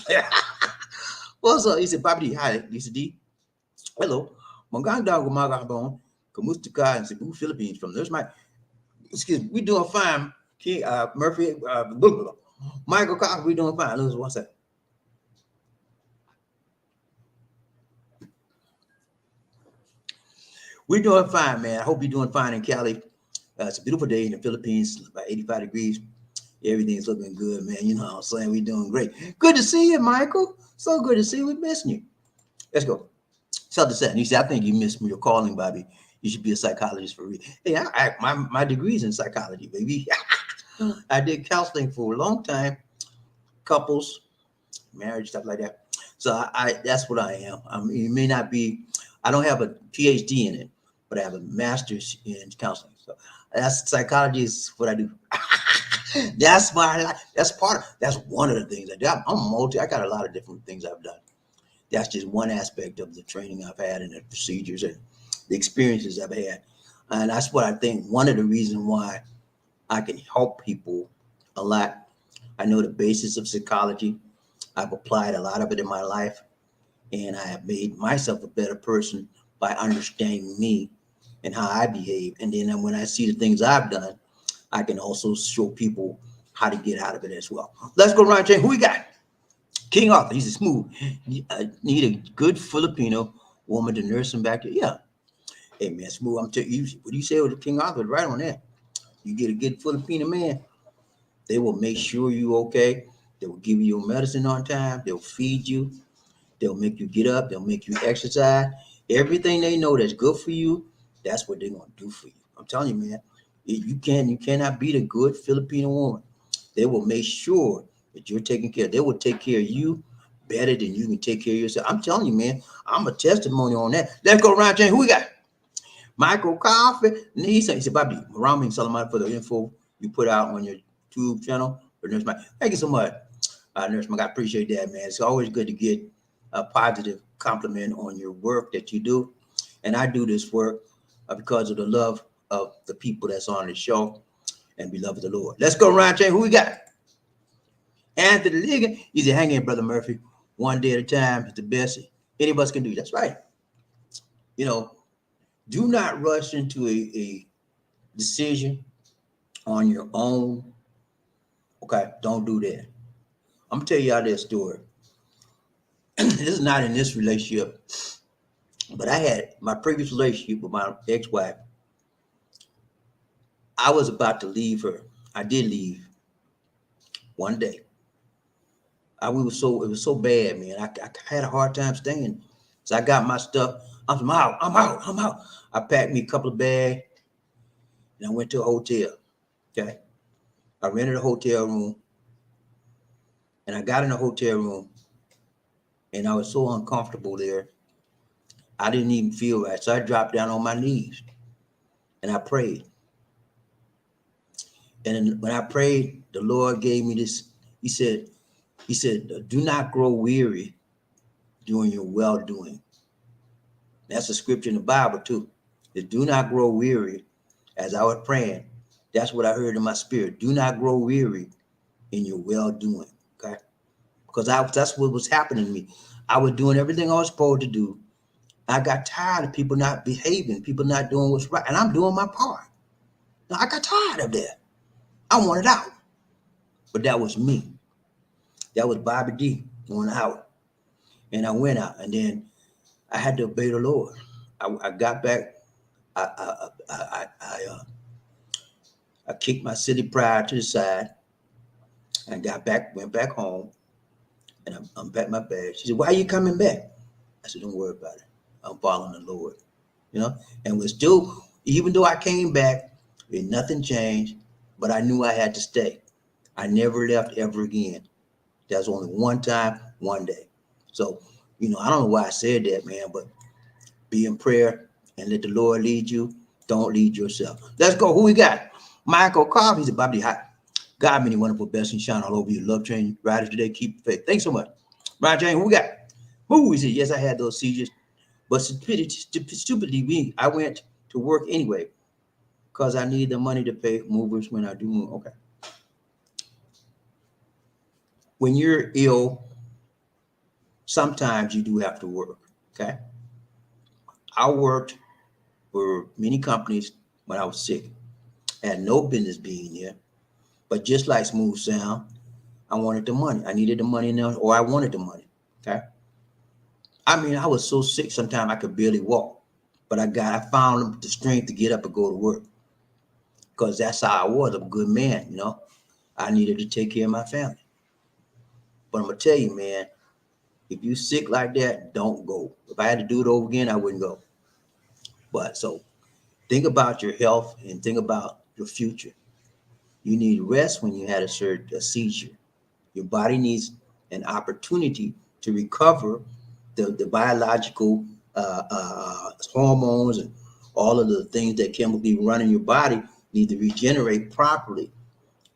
Speaker 1: what's up? He said, BobbieD. Hi, Lisa D. Hello. Magandang umaga, Kamusta ka in Cebu, Philippines. From there's my, excuse me, we doing fine. King, Murphy, Michael Cox, we doing fine. Listen, what's that? We're doing fine, man. I hope you're doing fine in Cali. It's a beautiful day in the Philippines, about 85 degrees. Everything's looking good, man. You know what I'm saying? We're doing great. Good to see you, Michael. So good to see you. We're missing you. Let's go. Southern Satin. He said, I think you missed me. You're calling, Bobby. You should be a psychologist for real. Hey, my degree's in psychology, baby. I did counseling for a long time, couples, marriage, stuff like that. So I that's what I am. I mean, it may not be, I don't have a PhD in it, but I have a master's in counseling. So that's psychology is what I do. That's my life. That's one of the things I do. I got a lot of different things I've done. That's just one aspect of the training I've had and the procedures and the experiences I've had. And that's what I think one of the reasons why I can help people a lot. I know the basis of psychology. I've applied a lot of it in my life, and I have made myself a better person by understanding me and how I behave. And then when I see the things I've done, I can also show people how to get out of it as well. Let's go around, Jay. Who we got? King Arthur. He's a smooth. Need a good Filipino woman to nurse him back to. Yeah. Hey, man, smooth. I'm telling you, what do you say with King Arthur? Right on that. You get a good Filipino man, they will make sure you're okay. They will give you your medicine on time. They'll feed you. They'll make you get up. They'll make you exercise. Everything they know that's good for you, that's what they're going to do for you. I'm telling you, man, you cannot beat a good Filipino woman. They will make sure that you're taken care of. They will take care of you better than you can take care of yourself. I'm telling you, man, I'm a testimony on that. Let's go around, James. Who we got? Michael Coffee. He said, BobbieD, Ramin Salamat for the info you put out on your YouTube channel. Nurse Mike, thank you so much, Nurse Mike. I appreciate that, man. It's always good to get a positive compliment on your work that you do. And I do this work because of the love of the people that's on the show and beloved the Lord. Let's go around, Jay. Who we got? Anthony Ligon. He said, hang in, Brother Murphy. One day at a time is the best any of us can do. That's right. Do not rush into a decision on your own. Okay, don't do that. I'm gonna tell y'all this story. This is not in this relationship, but I had my previous relationship with my ex-wife. I was about to leave her. I did leave one day. It was so bad, man. I had a hard time staying. So I got my stuff. I'm out. I'm out. I'm out. I packed me a couple of bags and I went to a hotel. Okay. I rented a hotel room and I got in a hotel room and I was so uncomfortable there. I didn't even feel right. So I dropped down on my knees and I prayed. And when I prayed, the Lord gave me this. He said, do not grow weary doing your well doing. That's a scripture in the Bible too. Do not grow weary. As I was praying, that's what I heard in my spirit. Do not grow weary in your well doing. Okay. Because that's what was happening to me. I was doing everything I was supposed to do. I got tired of people not behaving, people not doing what's right. And I'm doing my part. Now, I got tired of that. I wanted out. But that was me. That was BobbieD going out. And I went out. And then I had to obey the Lord. I got back. I kicked my silly pride to the side. I got back, went back home. And I unpacked my bag. She said, why are you coming back? I said, don't worry about it. I'm following the Lord. You know, and was still, even though I came back, nothing changed, but I knew I had to stay. I never left ever again. That's only one time, one day. So, you know, I don't know why I said that, man, but be in prayer and let the Lord lead you. Don't lead yourself. Let's go. Who we got? Michael Cobb. He's a BobbieD. Hi. God, many wonderful blessings shine all over you. Love training riders today. Keep faith. Thanks so much. Brian James, who we got? Who is it? Yes, I had those seizures. But stupidly, I went to work anyway because I need the money to pay movers when I do move. Okay. When you're ill, sometimes you do have to work. Okay. I worked for many companies when I was sick. I had no business being here. But just like Smooth Sound, I wanted the money. I needed the money now, or I wanted the money. Okay. I mean, I was so sick sometimes I could barely walk. But I found the strength to get up and go to work. Because that's how I was. I'm a good man, you know. I needed to take care of my family. But I'm going to tell you, man, if you sick like that, don't go. If I had to do it over again, I wouldn't go. But so think about your health and think about your future. You need rest when you had a seizure. Your body needs an opportunity to recover the biological hormones and all of the things that chemically run in your body need to regenerate properly.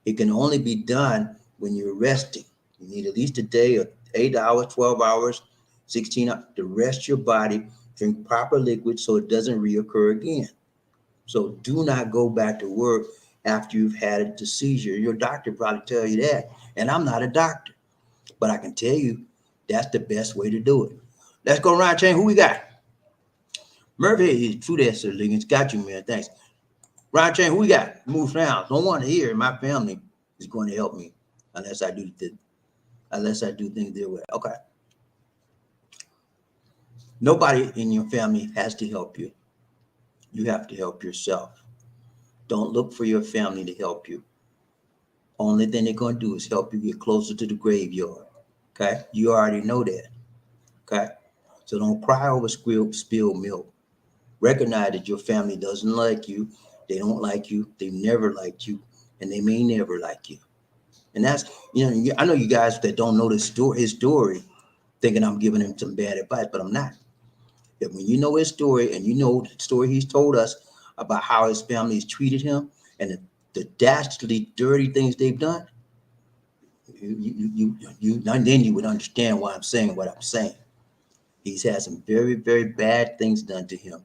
Speaker 1: It can only be done when you're resting. You need at least a day or 8 hours, 12 hours, 16 hours to rest your body, drink proper liquid so it doesn't reoccur again. So do not go back to work after you've had the seizure. Your doctor probably tell you that. And I'm not a doctor, but I can tell you that's the best way to do it. Let's go around chain. Who we got? Murphy, true that, Sir Liggins. Got you, man. Thanks. Ron Chain, who we got? Move now. No one here in my family is going to help me unless I do things their way. Okay. Nobody in your family has to help you. You have to help yourself. Don't look for your family to help you. Only thing they're going to do is help you get closer to the graveyard. Okay. You already know that. Okay. So don't cry over spilled milk. Recognize that your family doesn't like you. They don't like you. They never liked you. And they may never like you. And that's, you know, I know you guys that don't know his story, thinking I'm giving him some bad advice, but I'm not. That when you know his story and you know the story he's told us about how his family has treated him and the dastardly, dirty things they've done, and then you would understand why I'm saying what I'm saying. He's had some very, very bad things done to him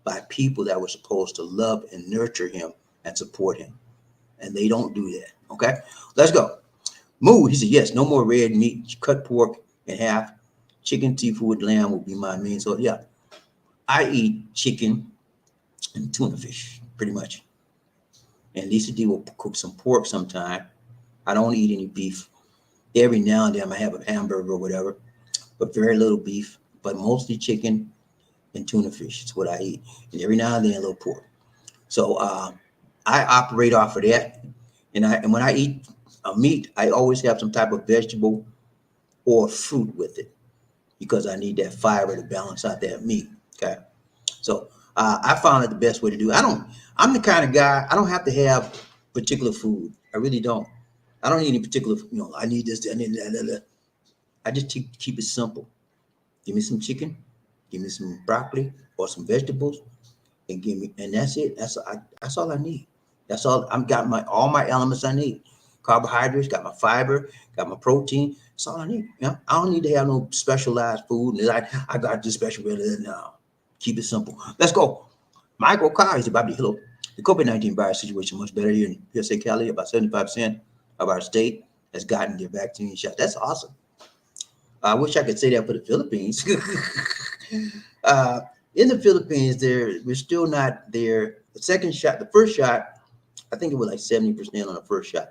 Speaker 1: by people that were supposed to love and nurture him and support him. And they don't do that. Okay, let's go. Moo, he said, yes, no more red meat, cut pork in half. Chicken, seafood, lamb will be my main. So yeah, I eat chicken and tuna fish pretty much. And Lisa D will cook some pork sometime. I don't eat any beef. Every now and then I have a hamburger or whatever, but very little beef, but mostly chicken and tuna fish is what I eat. And every now and then a little pork. So I operate off of that. And when I eat meat, I always have some type of vegetable or fruit with it because I need that fiber to balance out that meat. Okay. So I found it the best way to do it. I'm the kind of guy, I don't have to have particular food. I really don't. I don't need any particular, I need this, I need that. I just keep it simple. Give me some chicken, give me some broccoli or some vegetables, and that's it. That's all I need. That's all. I've got all my elements I need. Carbohydrates, got my fiber, got my protein. That's all I need. I don't need to have no specialized food. And I got this special. No, keep it simple. Let's go. Michael Carr is about to hello. The COVID-19 virus situation much better here in USA Cali. About 75% of our state has gotten their vaccine shot. That's awesome. I wish I could say that for the Philippines. In the Philippines, we're still not there. The second shot, the first shot, I think it was like 70% on the first shot.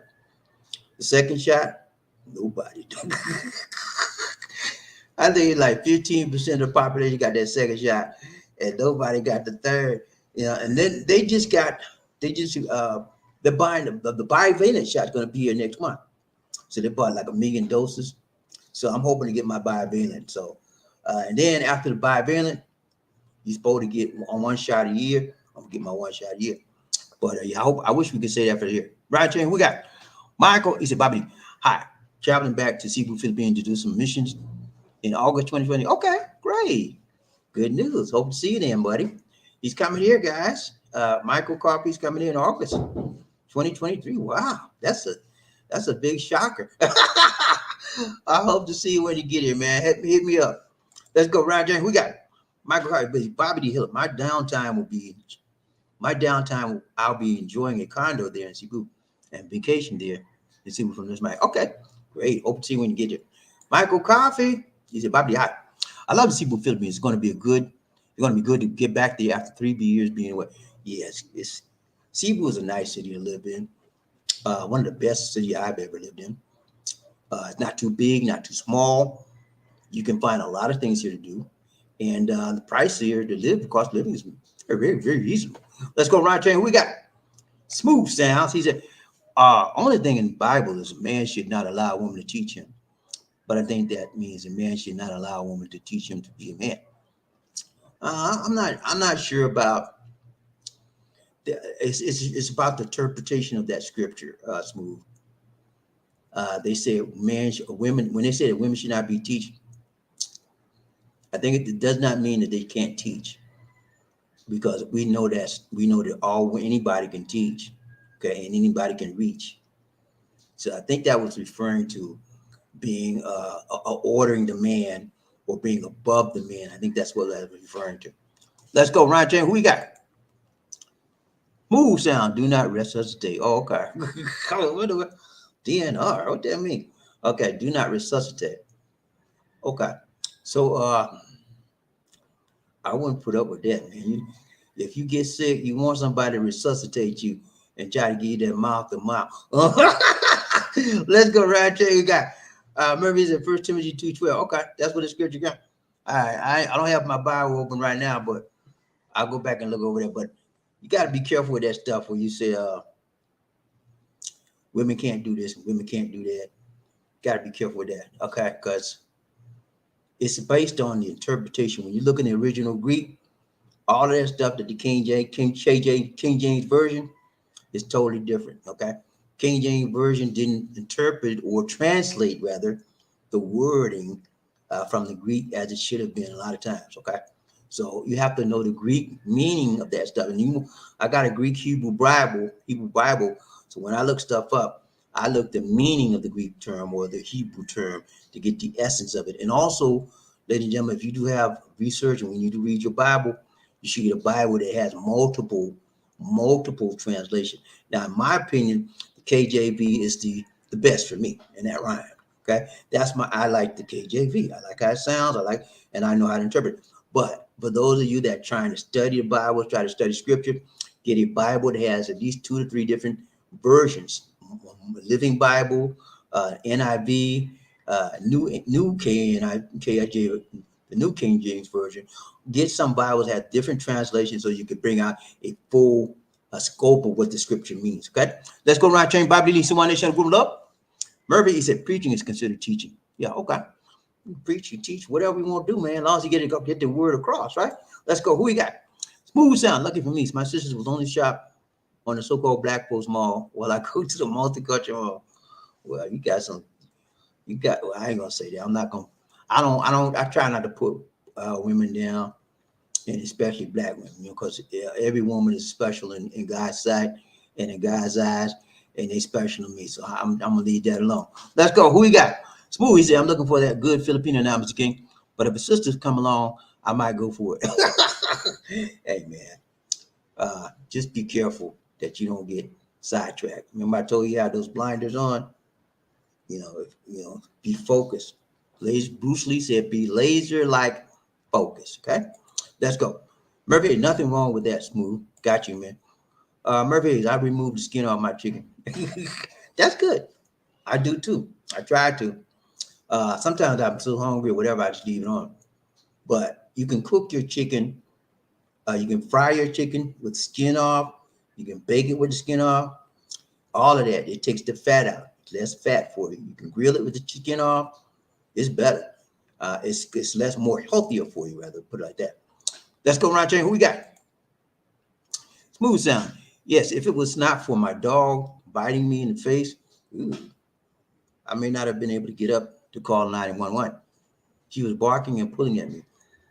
Speaker 1: The second shot, nobody. I think like 15% of the population got that second shot, and nobody got the third. And then they're buying the bivalent shot is going to be here next month. So they bought like 1 million doses. So I'm hoping to get my bivalent. So, and then after the bivalent, you're supposed to get one shot a year. I'm gonna get my 1 shot a year. But yeah, I wish we could say that for the year. Right, Jane, we got Michael. He said, "BobbieD, hi, traveling back to Cebu, Philippines to do some missions in August 2020. Okay, great, good news. Hope to see you then, buddy. He's coming here, guys. Michael Carpy's coming in August 2023. Wow, that's a big shocker. I hope to see you when you get here, man. Hit me up. Let's go, Ryan James. We got Michael Carpy, BobbieD Hill. My downtime, I'll be enjoying a condo there in Cebu and vacation there in Cebu from this night. Okay, great. Hope to see you when you get here. Michael Coffee. He said, "BobbieD, hi. I love the Cebu, Philippines. It's going to be good to get back there after 3 years being away." Yes, Cebu is a nice city to live in. One of the best cities I've ever lived in. It's not too big, not too small. You can find a lot of things here to do. And the price here to live, the cost of living is very, very, very reasonable. Let's go, Ryan Train. We got Smooth Sounds. He said, only thing in the Bible is a man should not allow a woman to teach him. But I think that means a man should not allow a woman to teach him to be a man. I'm not sure about it's about the interpretation of that scripture, Smooth. They say women, when they say that women should not be teaching, I think it does not mean that they can't teach, because we know that anybody can teach, okay, and anybody can reach. So I think that was referring to being ordering the man or being above the man. I think that's what that was referring to. Let's go, Ryan James. Who we got? Move sound. Do not resuscitate. Oh, okay. What DNR? What that mean? Okay, do not resuscitate. Okay. So I wouldn't put up with that, man. If you get sick, you want somebody to resuscitate you and try to give you that mouth to mouth. Let's go, right there. You got remember it's in 1 Timothy 2:12. Okay, that's what the scripture got. All right, I don't have my Bible open right now, but I'll go back and look over there. But you got to be careful with that stuff when you say women can't do this, women can't do that. Got to be careful with that, okay? Because it's based on the interpretation. When you look in the original Greek, all of that stuff that the King James Version is totally different, okay? King James Version didn't interpret or translate, rather, the wording from the Greek as it should have been a lot of times, okay? So you have to know the Greek meaning of that stuff. And I got a Greek Hebrew Bible. So when I look stuff up, I look the meaning of the Greek term or the Hebrew term to get the essence of it. And also, ladies and gentlemen, if you do have research and when you do read your Bible, you should get a Bible that has multiple translations. Now, in my opinion, the KJV is the best for me in that rhyme. Okay, I like the KJV. I like how it sounds. And I know how to interpret it. But for those of you that are trying to study the Bible, try to study scripture, get a Bible that has at least 2 to 3 different versions. Living Bible, NIV, New KJV, the New King James Version. Get some Bibles that have different translations so you can bring out a full scope of what the scripture means. Okay, let's go around chain. BobbieD, someone that shall group up. Murphy, he said preaching is considered teaching. Yeah, okay. You preach, you teach, whatever you want to do, man. As long as you get the word across, right? Let's go. Who we got? Smooth sound. Lucky for me, my sister was only shop on the so-called Black Post Mall while I go to the multicultural mall. Well, you got some. You got. Well, I ain't gonna say that. I'm not gonna. I try not to put women down, and especially black women, because every woman is special in God's sight and in God's eyes, and they special to me. So I'm gonna leave that alone. Let's go. Who we got? Smooth. He said, I'm looking for that good Filipino now, Mr. King. But if a sister's come along, I might go for it. Hey man, just be careful that you don't get sidetracked. Remember I told you I had those blinders on. Be focused. Bruce Lee said, be laser like focus. Okay, let's go. Murphy, nothing wrong with that. Smooth. Got you, man. Murphy, I removed the skin off my chicken. That's good. I do too. I try to. Sometimes I'm so hungry or whatever, I just leave it on. But you can cook your chicken. You can fry your chicken with skin off. You can bake it with the skin off. All of that. It takes the fat out. It's less fat for you. You can grill it with the skin off. It's better. It's less, more healthier for you, rather, put it like that. Let's go around chain. Who we got? Smooth sound. Yes, if it was not for my dog biting me in the face, I may not have been able to get up to call 911. She was barking and pulling at me.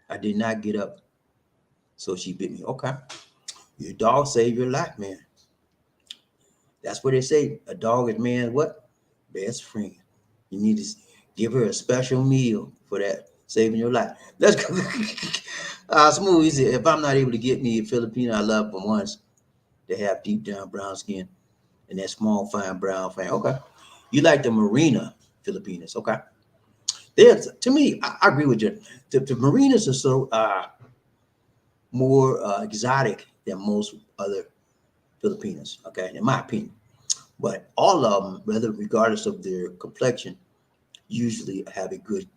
Speaker 1: I did not get up, so she bit me. Okay. Your dog saved your life, man. That's what they say. A dog is man's what? Best friend. You need to give her a special meal for that, saving your life. Let's go. Smooth. He said, if I'm not able to get me a Filipino I love for once, they have deep down brown skin and that small, fine brown fan. Okay. You like the Marina Filipinas. Okay. To me, I agree with you. The Marinas are so more exotic than most other Filipinas, okay, in my opinion. But all of them, regardless of their complexion, usually have a good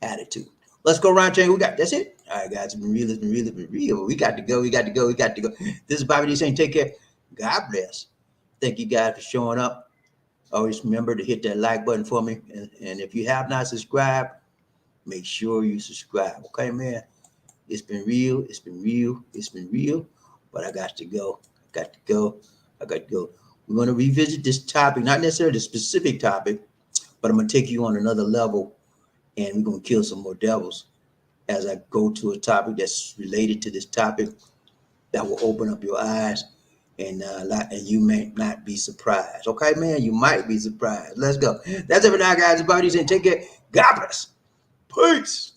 Speaker 1: attitude. Let's go around, chain. We got that's it. All right, guys. It's been real. It's been real. It's been real. We got to go. We got to go. We got to go. This is BobbieD saying, take care. God bless. Thank you guys for showing up. Always remember to hit that like button for me. And if you have not subscribed, make sure you subscribe. Okay, man. It's been real. It's been real. It's been real. But I got to go. I got to go. I got to go. We're going to revisit this topic, not necessarily the specific topic, but I'm going to take you on another level, and we're going to kill some more devils as I go to a topic that's related to this topic that will open up your eyes, and you may not be surprised. Okay, man? You might be surprised. Let's go. That's it for now, guys. Everybody saying take care. God bless. Peace.